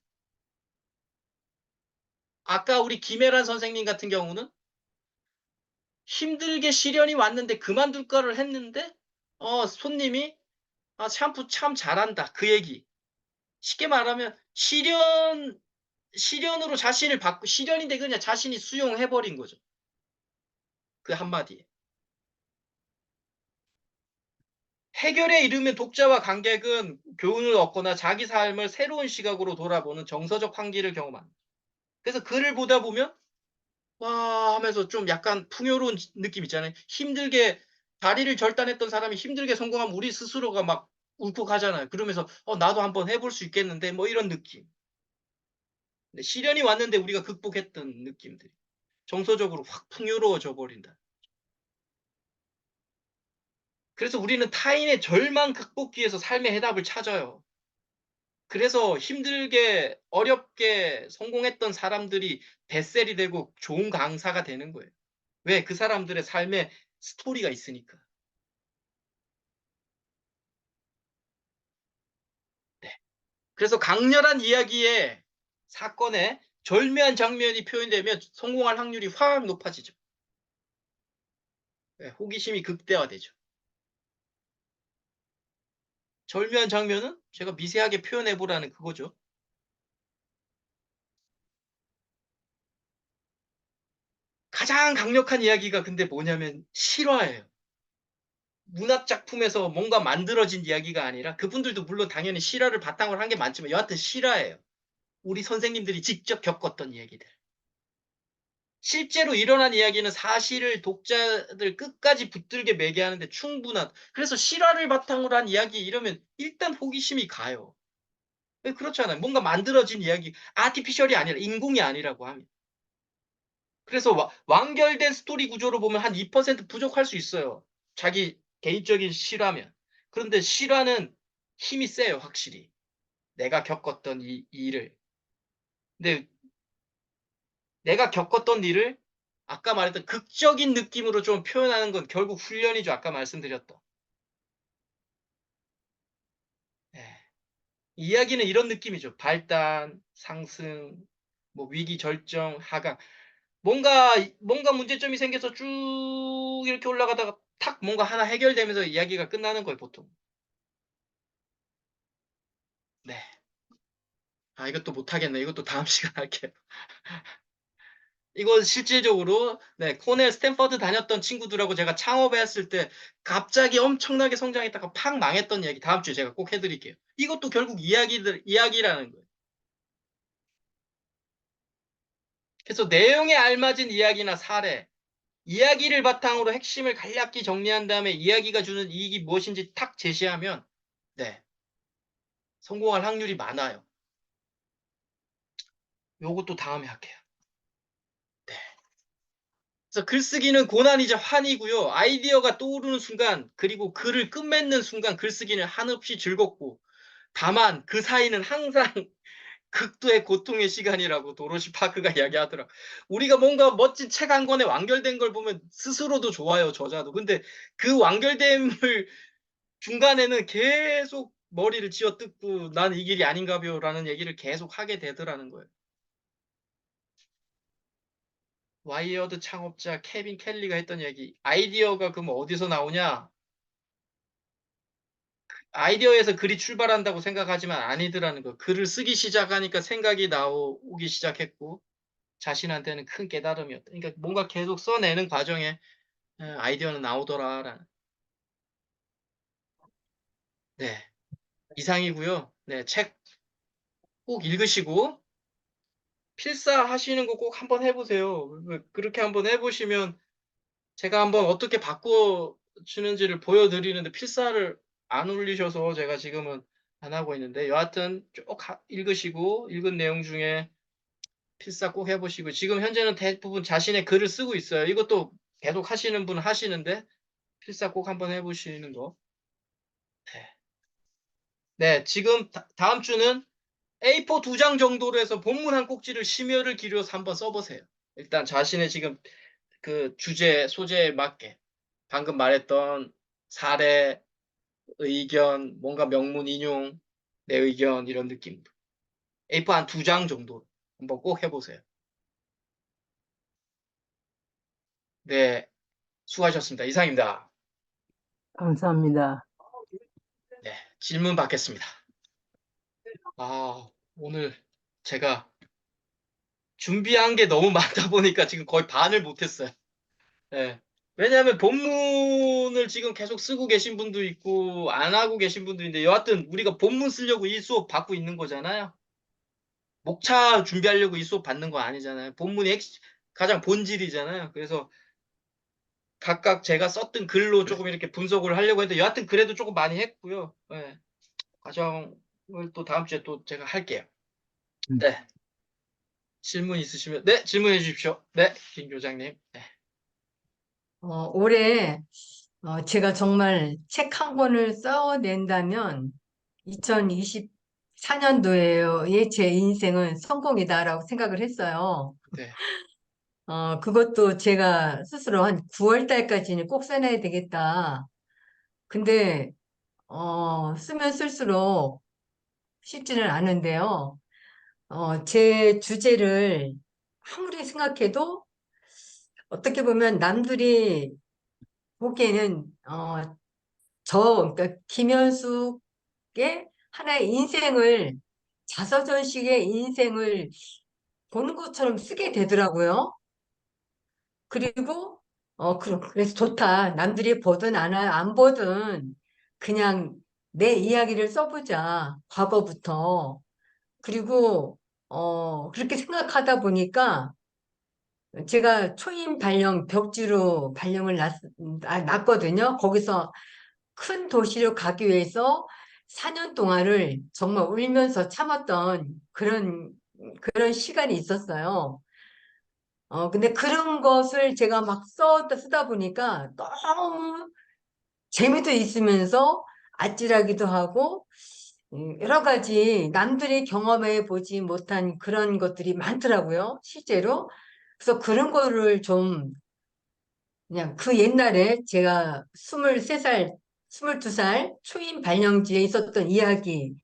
아까 우리 김혜란 선생님 같은 경우는 힘들게 시련이 왔는데 그만둘 거를 했는데 손님이 샴푸 참 잘한다. 그 얘기. 쉽게 말하면 시련으로 자신을 바꾸 시련인데 그냥 자신이 수용해 버린 거죠. 그 한마디에. 해결에 이르면 독자와 관객은 교훈을 얻거나 자기 삶을 새로운 시각으로 돌아보는 정서적 환기를 경험합니다. 그래서 글을 보다 보면 와 하면서 좀 약간 풍요로운 느낌 있잖아요. 힘들게 다리를 절단했던 사람이 힘들게 성공하면 우리 스스로가 막 울컥하잖아요. 그러면서 나도 한번 해볼 수 있겠는데 뭐 이런 느낌. 근데 시련이 왔는데 우리가 극복했던 느낌들. 정서적으로 확 풍요로워져 버린다. 그래서 우리는 타인의 절망 극복기에서 삶의 해답을 찾아요. 그래서 힘들게 어렵게 성공했던 사람들이 뱃셀이 되고 좋은 강사가 되는 거예요. 왜? 그 사람들의 삶에 스토리가 있으니까. 네. 그래서 강렬한 이야기에 사건에 절묘한 장면이 표현되면 성공할 확률이 확 높아지죠. 네, 호기심이 극대화되죠. 절묘한 장면은 제가 미세하게 표현해 보라는 그거죠. 가장 강력한 이야기가 근데 뭐냐면 실화예요. 문학 작품에서 뭔가 만들어진 이야기가 아니라 그분들도 물론 당연히 실화를 바탕으로 한 게 많지만 여하튼 실화예요. 우리 선생님들이 직접 겪었던 이야기들. 실제로 일어난 이야기는 사실을 독자들 끝까지 붙들게 매게 하는데 충분한. 그래서 실화를 바탕으로 한 이야기 이러면 일단 호기심이 가요. 왜 그렇잖아요. 뭔가 만들어진 이야기, 아티피셜이 아니라 인공이 아니라고 하면. 그래서 완결된 스토리 구조로 보면 한 2% 부족할 수 있어요. 자기 개인적인 실화면. 그런데 실화는 힘이 세요, 확실히. 내가 겪었던 이 일을. 근데 내가 겪었던 일을 아까 말했던 극적인 느낌으로 좀 표현하는 건 결국 훈련이죠. 아까 말씀드렸던. 예. 이야기는 이런 느낌이죠. 발단, 상승, 뭐 위기 절정, 하강. 뭔가 문제점이 생겨서 쭉 이렇게 올라가다가 탁 뭔가 하나 해결되면서 이야기가 끝나는 거예요, 보통. 네. 이것도 못하겠네. 이것도 다음 시간 할게요. 이거 실질적으로, 네, 코넬, 스탠퍼드 다녔던 친구들하고 제가 창업했을 때 갑자기 엄청나게 성장했다가 팍 망했던 이야기 다음 주에 제가 꼭 해드릴게요. 이것도 결국 이야기라는 거예요. 그래서 내용에 알맞은 이야기나 사례, 이야기를 바탕으로 핵심을 간략히 정리한 다음에 이야기가 주는 이익이 무엇인지 탁 제시하면, 네, 성공할 확률이 많아요. 요것도 다음에 할게요. 네. 그래서 글쓰기는 고난이자 환이고요. 아이디어가 떠오르는 순간, 그리고 글을 끝맺는 순간 글쓰기는 한없이 즐겁고, 다만 그 사이는 항상 극도의 고통의 시간이라고 도로시 파크가 이야기하더라. 우리가 뭔가 멋진 책 한 권에 완결된 걸 보면 스스로도 좋아요, 저자도. 근데 그 완결됨을 중간에는 계속 머리를 쥐어뜯고 난 이 길이 아닌가벼라는 얘기를 계속 하게 되더라는 거예요. 와이어드 창업자 케빈 켈리가 했던 얘기. 아이디어가 그럼 어디서 나오냐? 아이디어에서 글이 출발한다고 생각하지만 아니더라는 거. 글을 쓰기 시작하니까 생각이 나오기 시작했고 자신한테는 큰 깨달음이었다. 그러니까 뭔가 계속 써내는 과정에 아이디어는 나오더라라는. 네, 이상이고요. 네, 책 꼭 읽으시고 필사하시는 거 꼭 한번 해보세요. 그렇게 한번 해보시면 제가 한번 어떻게 바꿔주는지를 보여드리는데 필사를 안 올리셔서 제가 지금은 안 하고 있는데 여하튼 쭉 읽으시고 읽은 내용 중에 필사 꼭 해보시고 지금 현재는 대부분 자신의 글을 쓰고 있어요. 이것도 계속 하시는 분은 하시는데 필사 꼭 한번 해보시는 거. 네, 네, 지금 다음 주는 A4 2장 정도로 해서 본문 한 꼭지를 심혈을 기울여서 한번 써보세요. 일단 자신의 지금 그 주제, 소재에 맞게 방금 말했던 사례, 의견, 뭔가 명문 인용, 내 의견 이런 느낌. A4 한 2장 정도 한번 꼭 해보세요. 네, 수고하셨습니다. 이상입니다. 감사합니다. 네, 질문 받겠습니다. 아, 오늘 제가 준비한 게 너무 많다 보니까 지금 거의 반을 못했어요. 네. 왜냐하면 본문을 지금 계속 쓰고 계신 분도 있고 안 하고 계신 분도 있는데 여하튼 우리가 본문 쓰려고 이 수업 받고 있는 거잖아요. 목차 준비하려고 이 수업 받는 거 아니잖아요. 본문이 가장 본질이잖아요. 그래서 각각 제가 썼던 글로 조금 이렇게 분석을 하려고 했는데 여하튼 그래도 조금 많이 했고요. 네. 과정을 또 다음 주에 또 제가 할게요. 음. 네. 질문 있으시면 네, 질문해 주십시오. 네, 김 교장님. 네. 올해 제가 정말 책 한 권을 써낸다면 2024년도에 제 인생은 성공이다라고 생각을 했어요. 네. 그것도 제가 스스로 한 9월 달까지는 꼭 써내야 되겠다. 근데 쓰면 쓸수록 쉽지는 않은데요. 제 주제를 아무리 생각해도 어떻게 보면 남들이 보기에는 그러니까 김현숙의 하나의 인생을 자서전식의 인생을 보는 것처럼 쓰게 되더라고요. 그리고 그래서 좋다. 남들이 보든 안 보든 그냥 내 이야기를 써보자. 과거부터. 그리고 그렇게 생각하다 보니까 제가 초임 발령 벽지로 발령을 났거든요. 거기서 큰 도시로 가기 위해서 4년 동안을 정말 울면서 참았던 그런 시간이 있었어요. 근데 그런 것을 제가 막 쓰다 보니까 너무 재미도 있으면서 아찔하기도 하고, 여러 가지 남들이 경험해 보지 못한 그런 것들이 많더라고요, 실제로. 그래서 그런 거를 좀 그냥 그 옛날에 제가 23살, 22살 초임 발령지에 있었던 이야기,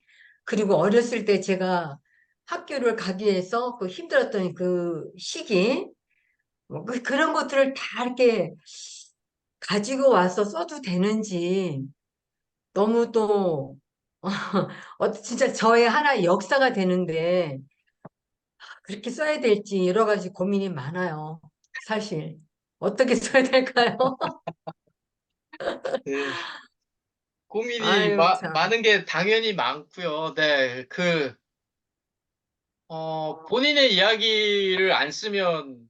그리고 어렸을 때 제가 학교를 가기 위해서 그 힘들었던 그 시기, 뭐 그런 것들을 다 이렇게 가지고 와서 써도 되는지 너무 또, 진짜 저의 하나의 역사가 되는데 그렇게 써야 될지 여러 가지 고민이 많아요. 사실. 어떻게 써야 될까요? 네. 고민이 아유, 참. 많은 게 당연히 많고요. 네, 본인의 이야기를 안 쓰면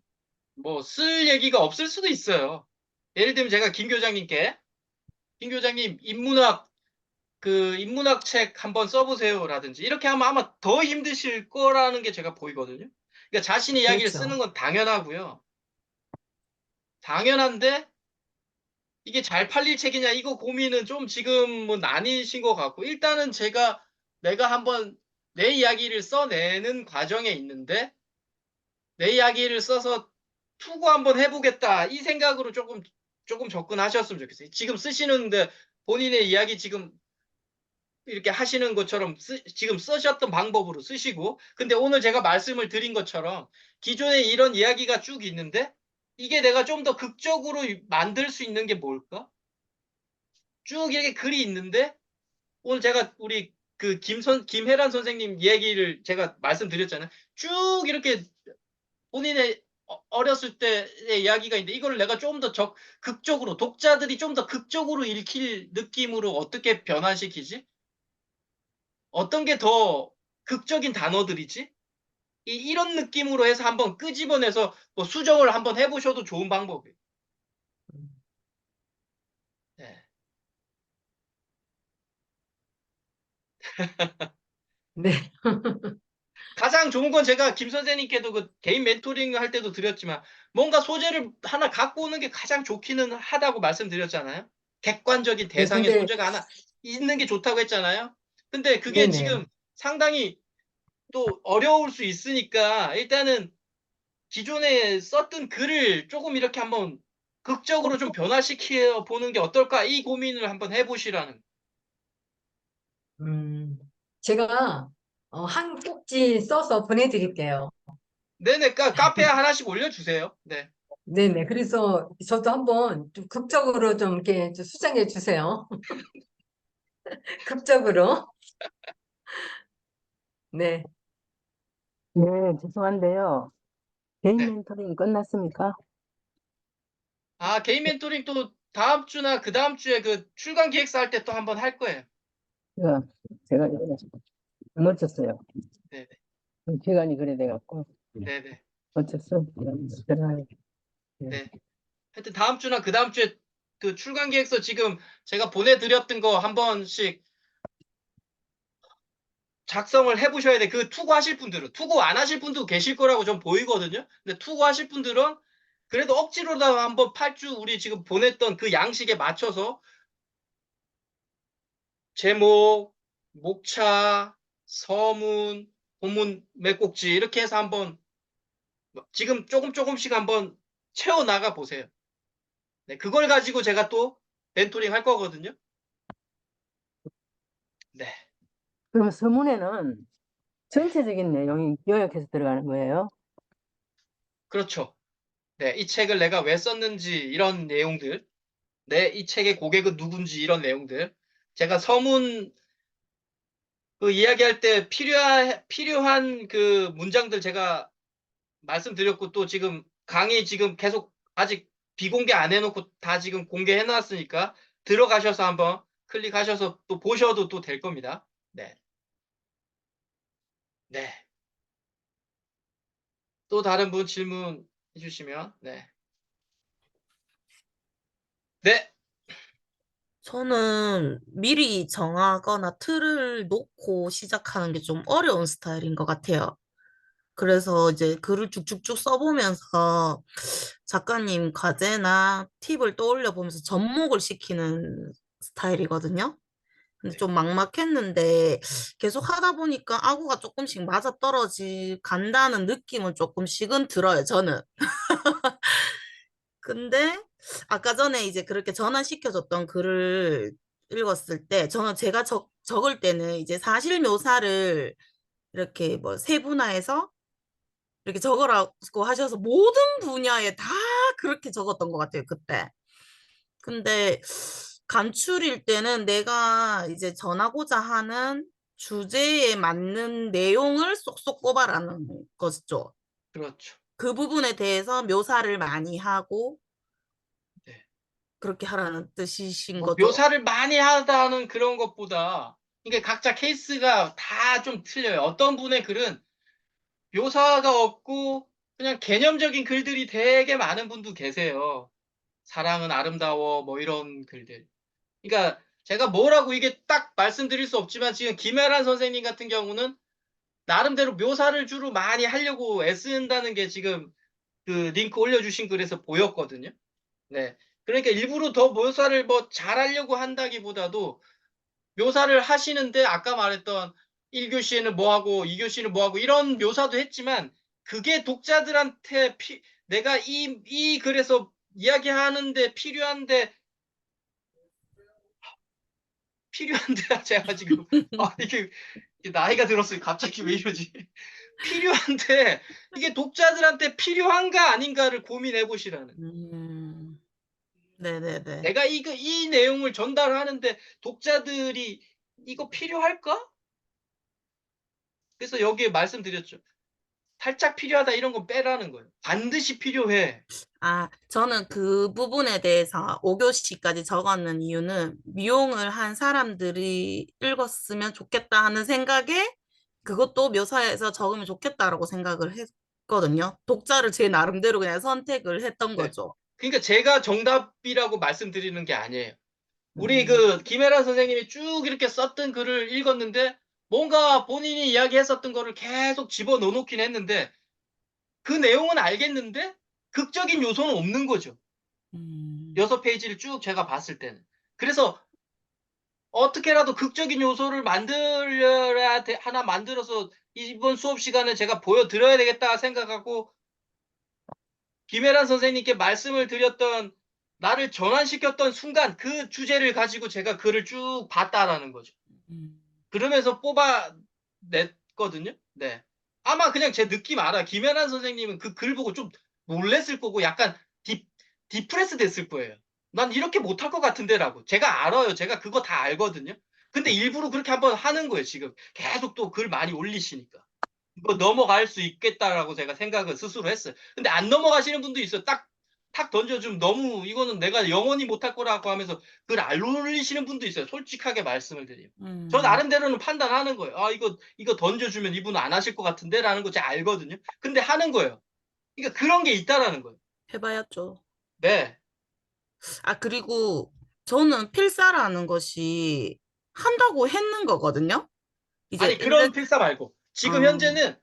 뭐 쓸 얘기가 없을 수도 있어요. 예를 들면 제가 김 교장님 인문학 책 한번 써보세요라든지 이렇게 하면 아마 더 힘드실 거라는 게 제가 보이거든요. 그러니까 자신의 이야기를 쓰는 그렇죠. 건 당연하고요. 당연한데 이게 잘 팔릴 책이냐 이거 고민은 좀 지금은 아니신 것 같고 일단은 내가 한번 내 이야기를 써내는 과정에 있는데 내 이야기를 써서 투고 한번 해보겠다 이 생각으로 조금 접근하셨으면 좋겠어요. 지금 쓰시는데 본인의 이야기 지금 이렇게 하시는 것처럼 지금 쓰셨던 방법으로 쓰시고 근데 오늘 제가 말씀을 드린 것처럼 기존에 이런 이야기가 쭉 있는데 이게 내가 좀 더 극적으로 만들 수 있는 게 뭘까? 쭉 이렇게 글이 있는데 오늘 제가 우리 김혜란 선생님 얘기를 제가 말씀드렸잖아요. 쭉 이렇게 본인의 어렸을 때의 이야기가 있는데 이걸 내가 좀 더 극적으로 독자들이 좀 더 극적으로 읽힐 느낌으로 어떻게 변환시키지? 어떤 게 더 극적인 단어들이지? 이런 느낌으로 해서 한번 끄집어내서 뭐 수정을 한번 해보셔도 좋은 방법이에요. 네. 네. 가장 좋은 건 제가 김 선생님께도 그 개인 멘토링 할 때도 드렸지만 뭔가 소재를 하나 갖고 오는 게 가장 좋기는 하다고 말씀드렸잖아요. 객관적인 네, 대상의 근데, 소재가 하나 있는 게 좋다고 했잖아요. 근데 그게 네네. 지금 상당히 또 어려울 수 있으니까 일단은 기존에 썼던 글을 조금 이렇게 한번 극적으로 좀 변화시켜 보는 게 어떨까? 이 고민을 한번 해보시라는. 제가 한 꼭지 써서 보내드릴게요. 네네, 카페에 하나씩 올려주세요. 네. 네네. 그래서 저도 한번 좀 극적으로 좀 이렇게 좀 수정해 주세요. 극적으로. 네. 네, 죄송한데요. 개인 네. 멘토링 끝났습니까? 아, 개인 멘토링 또 다음 주나 그 다음 주에 그 출간 기획사 할 때 또 한번 할 거예요. 제가 놓쳤어요. 네네. 기간이 그래 돼갖고 네네. 놓쳤어. 들어가야 돼. 네. 하여튼 다음 주나 그 다음 주에 그 출간 기획서 지금 제가 보내드렸던 거 한 번씩 작성을 해보셔야 돼. 그 투고하실 분들은. 투고 안 하실 분도 계실 거라고 좀 보이거든요. 근데 투고하실 분들은 그래도 억지로라도 한번 8주 우리 지금 보냈던 그 양식에 맞춰서 제목, 목차, 서문, 본문 몇 곡지 이렇게 해서 한번 지금 조금씩 한번 채워나가 보세요. 네, 그걸 가지고 제가 또 멘토링 할 거거든요. 네, 그럼 서문에는 전체적인 내용이 요약해서 들어가는 거예요? 그렇죠. 네, 이 책을 내가 왜 썼는지 이런 내용들, 이 책의 고객은 누군지 이런 내용들, 제가 서문 그 이야기할 때 필요한 그 문장들 제가 말씀드렸고 또 지금 강의 지금 계속 아직 비공개 안 해놓고 다 지금 공개해 놨으니까 들어가셔서 한번 클릭하셔서 또 보셔도 또 될 겁니다. 네. 네. 또 다른 분 질문 해주시면, 네. 네. 저는 미리 정하거나 틀을 놓고 시작하는 게 좀 어려운 스타일인 것 같아요. 그래서 이제 글을 쭉쭉쭉 써보면서 작가님 과제나 팁을 떠올려 보면서 접목을 시키는 스타일이거든요. 근데 네. 좀 막막했는데 계속 하다 보니까 아구가 조금씩 맞아떨어지 간다는 느낌은 조금씩은 들어요, 저는. 근데 아까 전에 이제 그렇게 전환시켜줬던 글을 읽었을 때 저는 제가 적을 때는 이제 사실 묘사를 이렇게 뭐 세분화해서 이렇게 적으라고 하셔서 모든 분야에 다 그렇게 적었던 것 같아요, 그때. 근데 간추릴 때는 내가 이제 전하고자 하는 주제에 맞는 내용을 쏙쏙 꼽아라는 거죠. 그렇죠. 그 부분에 대해서 묘사를 많이 하고 네. 그렇게 하라는 뜻이신 뭐 거죠? 묘사를 많이 하다는 그런 것보다 이게 각자 케이스가 다 좀 틀려요. 어떤 분의 글은 묘사가 없고 그냥 개념적인 글들이 되게 많은 분도 계세요. 사랑은 아름다워 뭐 이런 글들. 그러니까 제가 뭐라고 이게 딱 말씀드릴 수 없지만 지금 김혜란 선생님 같은 경우는 나름대로 묘사를 주로 많이 하려고 애쓴다는 게 지금 그 링크 올려주신 글에서 보였거든요. 네. 그러니까 일부러 더 묘사를 뭐 잘하려고 한다기보다도 묘사를 하시는데 아까 말했던 1교시에는 뭐 하고 2교시는 뭐 하고 이런 묘사도 했지만 그게 독자들한테 내가 이 글에서 이야기하는데 필요한데 제가 지금 이게 나이가 들었어요. 갑자기 왜 이러지? 필요한데 이게 독자들한테 필요한가 아닌가를 고민해 보시라는. 네네네. 내가 이 내용을 전달하는데 독자들이 이거 필요할까? 그래서 여기에 말씀드렸죠. 살짝 필요하다 이런 건 빼라는 거예요. 반드시 필요해. 아, 저는 그 부분에 대해서 5교시까지 적었는 이유는 미용을 한 사람들이 읽었으면 좋겠다 하는 생각에 그것도 묘사해서 적으면 좋겠다라고 생각을 했거든요. 독자를 제 나름대로 그냥 선택을 했던 네. 거죠. 그러니까 제가 정답이라고 말씀드리는 게 아니에요. 우리 음, 그 김혜란 선생님이 쭉 이렇게 썼던 글을 읽었는데 뭔가 본인이 이야기했었던 거를 계속 집어넣어 놓긴 했는데 그 내용은 알겠는데 극적인 요소는 없는 거죠. 음, 6페이지를 쭉 제가 봤을 때는. 그래서 어떻게라도 극적인 요소를 하나 만들어서 이번 수업 시간에 제가 보여드려야 되겠다 생각하고 김혜란 선생님께 말씀을 드렸던 나를 전환시켰던 순간 그 주제를 가지고 제가 글을 쭉 봤다라는 거죠. 음. 그러면서 뽑아냈거든요. 네. 아마 그냥 제 느낌 알아. 김연한 선생님은 그 글 보고 좀 놀랬을 거고 약간 디프레스 됐을 거예요. 난 이렇게 못할 것 같은데라고. 제가 알아요. 제가 그거 다 알거든요. 근데 일부러 그렇게 한번 하는 거예요. 지금 계속 또 글 많이 올리시니까. 이거 넘어갈 수 있겠다라고 제가 생각을 스스로 했어요. 근데 안 넘어가시는 분도 있어요. 탁 던져주면 너무 이거는 내가 영원히 못할 거라고 하면서 글 안 올리시는 분도 있어요. 솔직하게 말씀을 드리면. 저 나름대로는 판단하는 거예요. 아, 이거 던져주면 이분은 안 하실 것 같은데라는 거 제가 알거든요. 근데 하는 거예요. 그러니까 그런 게 있다라는 거예요. 해봐야죠. 네. 아, 그리고 저는 필사라는 것이 한다고 했는 거거든요. 이제 아니, 그런 필사 말고. 지금 어, 현재는,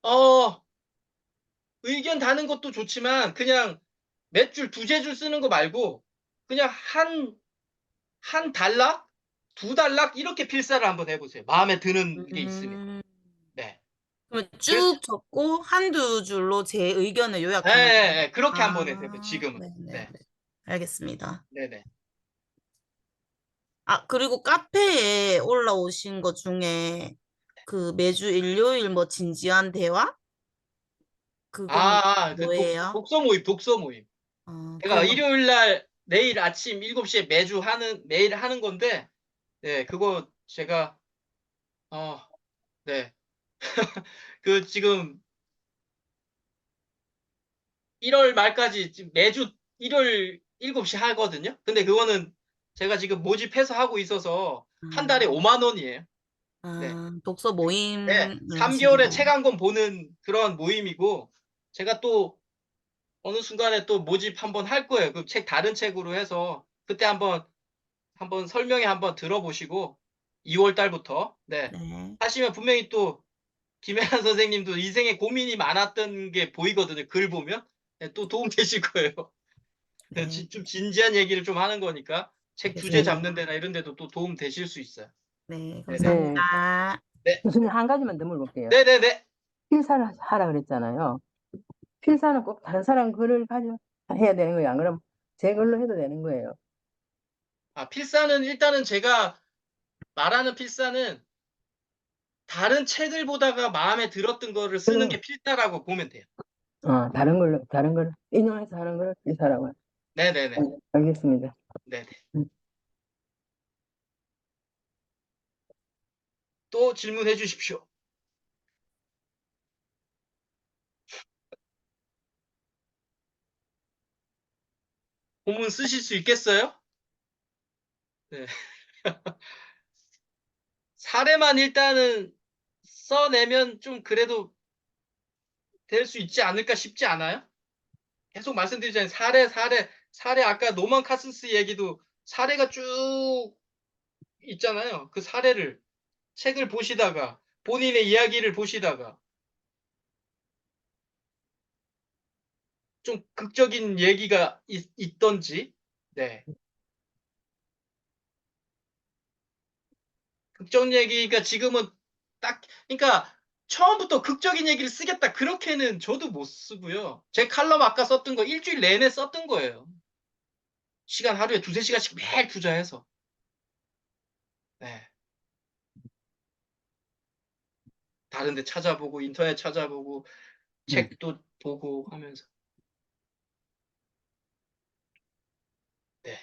어, 의견 다는 것도 좋지만, 그냥 몇 줄, 두세 줄 쓰는 거 말고, 그냥 한 단락? 두 단락? 이렇게 필사를 한번 해보세요. 마음에 드는 게 있으면. 음, 네. 그러면 그래서, 쭉 적고 한두 줄로 제 의견을 예, 요약하는 거. 예, 예. 그렇게 한번 해보세요. 아, 지금은. 네네네. 네. 알겠습니다. 네네. 아, 그리고 카페에 올라오신 것 중에 그 매주 일요일 뭐 진지한 대화? 그거는 그 뭐예요? 독서 모임, 독서 모임. 제가 그러면 일요일 날 내일 아침 7시에 매일 하는 건데, 네, 그거 제가, 어, 네. 그 지금 1월 말까지 지금 매주 일요일 7시 하거든요. 근데 그거는 제가 지금 모집해서 하고 있어서 한 달에 음, 5만 원이에요. 네. 독서 네. 모임을 하시는 3개월에 책 거예요? 한 권 보는 그런 모임이고, 제가 또 어느 순간에 또 모집 한번 할 거예요. 그 책 다른 책으로 해서 그때 한번 설명회 한번 들어보시고 2월 달부터 네. 네. 하시면 분명히 또 김혜란 선생님도 인생에 고민이 많았던 게 보이거든요. 글 보면. 네, 또 도움 되실 거예요. 네, 네. 좀 진지한 얘기를 좀 하는 거니까 책 주제 네. 잡는 알겠습니다. 데나 이런 데도 또 도움 되실 수 있어요. 네, 네네. 네. 감사합니다. 네. 교수님 한 가지만 더 물어볼게요. 네네네. 필사를 하라 그랬잖아요. 필사는 꼭 다른 사람 글을 가지고 해야 되는 거예요. 안 그럼 제 글로 해도 되는 거예요. 필사는 일단은 제가 말하는 필사는 다른 책을 보다가 마음에 들었던 거를 쓰는 그러면 게 필사라고 보면 돼요. 다른 걸 인용해서 하는 걸 필사라고. 네네네. 알겠습니다. 네네. 음. 또 질문해 주십시오. 본문 쓰실 수 있겠어요? 네. 사례만 일단은 써내면 좀 그래도 될 수 있지 않을까 싶지 않아요? 계속 말씀드리잖아요. 사례 아까 노만 카슨스 얘기도 사례가 쭉 있잖아요. 그 사례를 책을 보시다가 본인의 이야기를 보시다가 좀 극적인 얘기가 있던지 네. 극적 얘기가 지금은 그러니까 처음부터 극적인 얘기를 쓰겠다 그렇게는 저도 못 쓰고요. 제 칼럼 아까 썼던 거 일주일 내내 썼던 거예요. 시간 하루에 두세 시간씩 매일 투자해서. 네. 다른 데 찾아보고 인터넷 찾아보고 책도 보고 하면서. 네.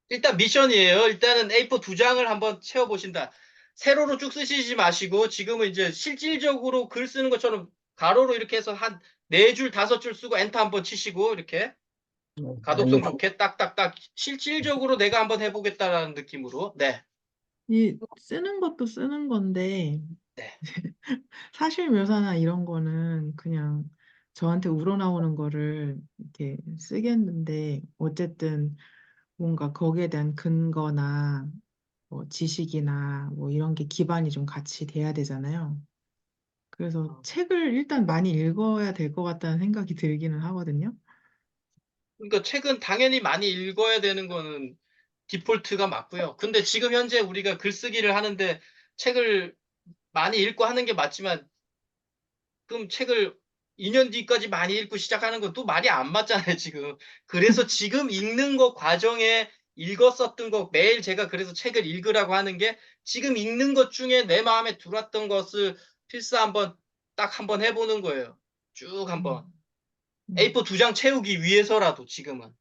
일단 미션이에요. 일단은 A4 2장을 한번 채워보신다. 세로로 쭉 쓰시지 마시고 지금은 이제 실질적으로 글 쓰는 것처럼 가로로 이렇게 해서 한 4줄, 5줄 쓰고 엔터 한번 치시고 이렇게 가독성 알겠습니다. 좋게 딱딱딱 실질적으로 내가 한번 해보겠다라는 느낌으로. 네. 이 쓰는 것도 쓰는 건데 네. 사실 묘사나 이런 거는 그냥 저한테 우러나오는 거를 이렇게 쓰겠는데 어쨌든 뭔가 거기에 대한 근거나 뭐 지식이나 뭐 이런 게 기반이 좀 같이 돼야 되잖아요. 그래서 책을 일단 많이 읽어야 될 것 같다는 생각이 들기는 하거든요. 그러니까 책은 당연히 많이 읽어야 되는 거는 디폴트가 맞고요. 근데 지금 현재 우리가 글쓰기를 하는데 책을 많이 읽고 하는 게 맞지만 그럼 책을 2년 뒤까지 많이 읽고 시작하는 건 또 말이 안 맞잖아요, 지금. 그래서 지금 읽는 거 과정에 읽었었던 거 매일 제가 그래서 책을 읽으라고 하는 게 지금 읽는 것 중에 내 마음에 들었던 것을 필사 한번 해보는 거예요. 쭉 한번. A4 2장 채우기 위해서라도 지금은.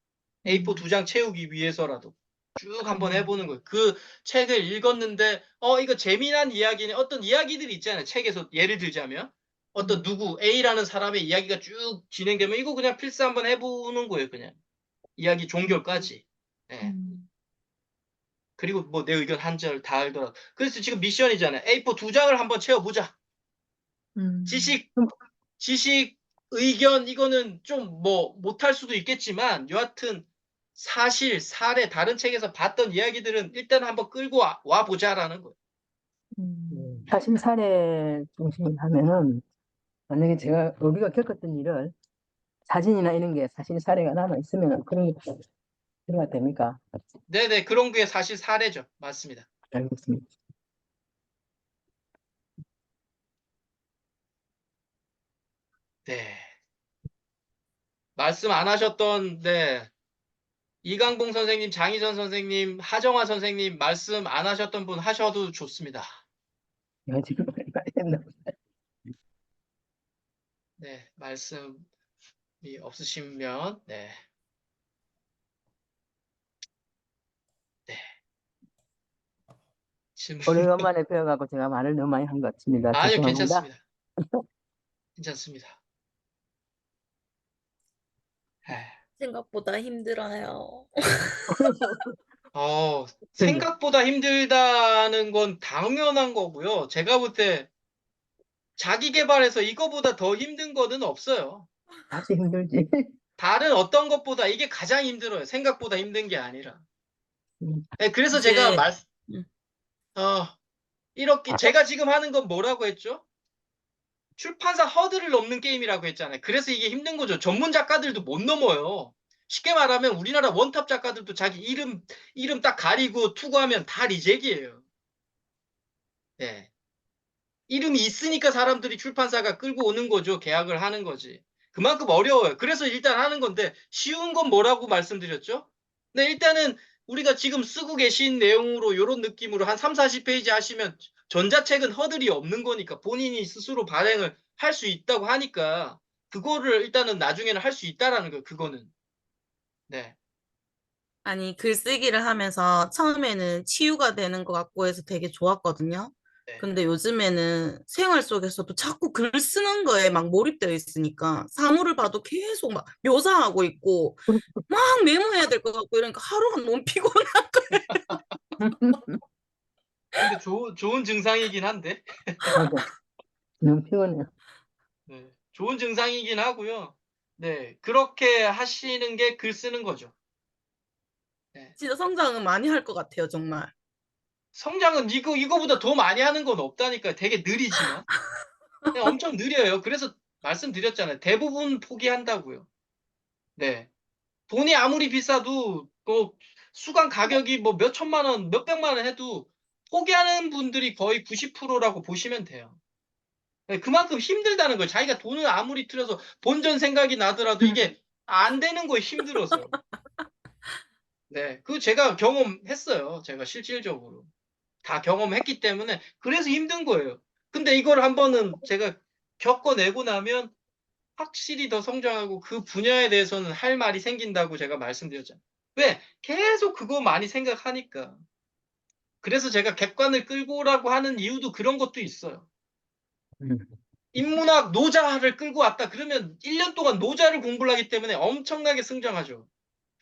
A4 2장 채우기 위해서라도 쭉 한번 해보는 거예요. 그 책을 읽었는데 이거 재미난 이야기네. 어떤 이야기들이 있잖아요. 책에서 예를 들자면 어떤 누구 A라는 사람의 이야기가 쭉 진행되면 이거 그냥 필사 한번 해보는 거예요. 그냥 이야기 종결까지. 예. 그리고 뭐 내 의견 한 절 다 알더라도. 그래서 지금 미션이잖아요. A4 2장을 한번 채워보자. 지식, 의견 이거는 좀 뭐 못할 수도 있겠지만 여하튼 사실, 사례, 다른 책에서 봤던 이야기들은 일단 한번 끌고 와 보자라는 거예요. 사실 사례 중심을 하면은 만약에 우리가 겪었던 일을 사진이나 이런 게 사실 사례가 남아 있으면 그런 게 들어가 됩니까? 네네, 그런 게 사실 사례죠. 맞습니다. 알겠습니다. 네. 말씀 안 하셨던, 네. 이강봉 선생님, 장희선 선생님, 하정화 선생님 말씀 안 하셨던 분 하셔도 좋습니다. 내가 지금 말했나? 네, 말씀이 없으시면, 네. 네. 질문. 오래간만에 배워가고 제가 말을 너무 많이 한 것 같습니다. 아니요, 죄송합니다. 괜찮습니다. 괜찮습니다. 에이. 생각보다 힘들어요. 생각보다 힘들다는 건 당연한 거고요. 제가 볼 때 자기 개발해서 이거보다 더 힘든 거는 없어요. 다시 힘들지. 다른 어떤 것보다 이게 가장 힘들어요. 생각보다 힘든 게 아니라. 네, 그래서 제가 이제 음. 이렇게 제가 지금 하는 건 뭐라고 했죠? 출판사 허들을 넘는 게임이라고 했잖아요. 그래서 이게 힘든 거죠. 전문 작가들도 못 넘어요. 쉽게 말하면 우리나라 원탑 작가들도 자기 이름 딱 가리고 투고하면 다 리젝이에요. 네. 이름이 있으니까 사람들이 출판사가 끌고 오는 거죠. 계약을 하는 거지. 그만큼 어려워요. 그래서 일단 하는 건데 쉬운 건 뭐라고 말씀드렸죠? 네, 일단은 우리가 지금 쓰고 계신 내용으로 이런 느낌으로 한 3, 40페이지 하시면 전자책은 허들이 없는 거니까 본인이 스스로 발행을 할 수 있다고 하니까 그거를 일단은 나중에는 할 수 있다라는 거예요. 그거는. 네. 아니, 글쓰기를 하면서 처음에는 치유가 되는 것 같고 해서 되게 좋았거든요. 네. 근데 요즘에는 생활 속에서도 자꾸 글 쓰는 거에 막 몰입되어 있으니까 사물을 봐도 계속 막 묘사하고 있고 막 메모해야 될 것 같고 이러니까 하루가 너무 피곤한 거예요. 근데 좋은 증상이긴 한데. 맞아. 너무 피곤해요. 네. 좋은 증상이긴 하고요. 네. 그렇게 하시는 게 글 쓰는 거죠. 네. 진짜 성장은 많이 할 것 같아요, 정말. 성장은 이거보다 더 많이 하는 건 없다니까요. 되게 느리지만. 그냥 엄청 느려요. 그래서 말씀드렸잖아요. 대부분 포기한다고요. 네. 돈이 아무리 비싸도 수강 가격이 뭐 몇 천만 원, 몇 백만 원 해도 포기하는 분들이 거의 90%라고 보시면 돼요. 네, 그만큼 힘들다는 거예요. 자기가 돈을 아무리 들여서 본전 생각이 나더라도 이게 안 되는 거예요. 힘들어서. 네. 그거 제가 경험했어요. 제가 실질적으로. 다 경험했기 때문에 그래서 힘든 거예요. 근데 이걸 한번은 제가 겪어내고 나면 확실히 더 성장하고 그 분야에 대해서는 할 말이 생긴다고 제가 말씀드렸잖아요. 왜? 계속 그거 많이 생각하니까. 그래서 제가 객관을 끌고 오라고 하는 이유도 그런 것도 있어요. 인문학 노자를 끌고 왔다 그러면 1년 동안 노자를 공부를 하기 때문에 엄청나게 성장하죠.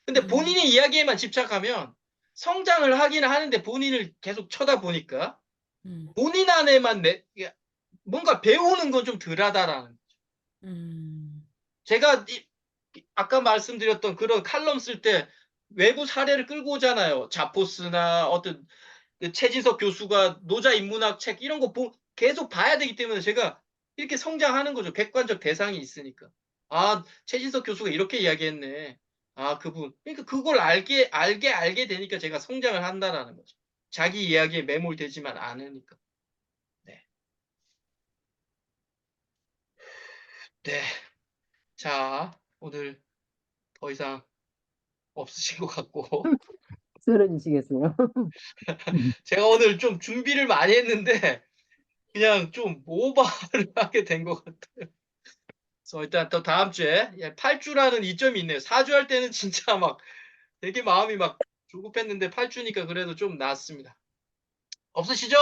근데 본인의 이야기에만 집착하면 성장을 하기는 하는데 본인을 계속 쳐다보니까 본인 안에만 뭔가 배우는 건 좀 덜하다라는. 제가 아까 말씀드렸던 그런 칼럼 쓸 때 외부 사례를 끌고 오잖아요. 자포스나 어떤 그 최진석 교수가 노자 인문학 책 이런 거 계속 봐야 되기 때문에 제가 이렇게 성장하는 거죠. 객관적 대상이 있으니까. 아, 최진석 교수가 이렇게 이야기했네. 아, 그분. 그러니까 그걸 알게 되니까 제가 성장을 한다라는 거죠. 자기 이야기에 매몰되지만 않으니까. 네. 네. 자, 오늘 더 이상 없으신 것 같고. 쓰러지시겠어요. 제가 오늘 좀 준비를 많이 했는데 그냥 좀 오버를 하게 된 것 같아요. 그래서 일단 또 다음 주에 8주라는 이점이 있네요. 4주 할 때는 진짜 막 되게 마음이 막 조급했는데 8주니까 그래도 좀 나았습니다. 없으시죠?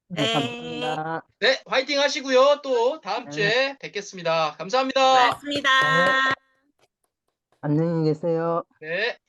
네, 네. 감사합니다. 네, 화이팅 하시고요. 또 다음 네. 주에 뵙겠습니다. 감사합니다. 고맙습니다. 안녕히 계세요. 네.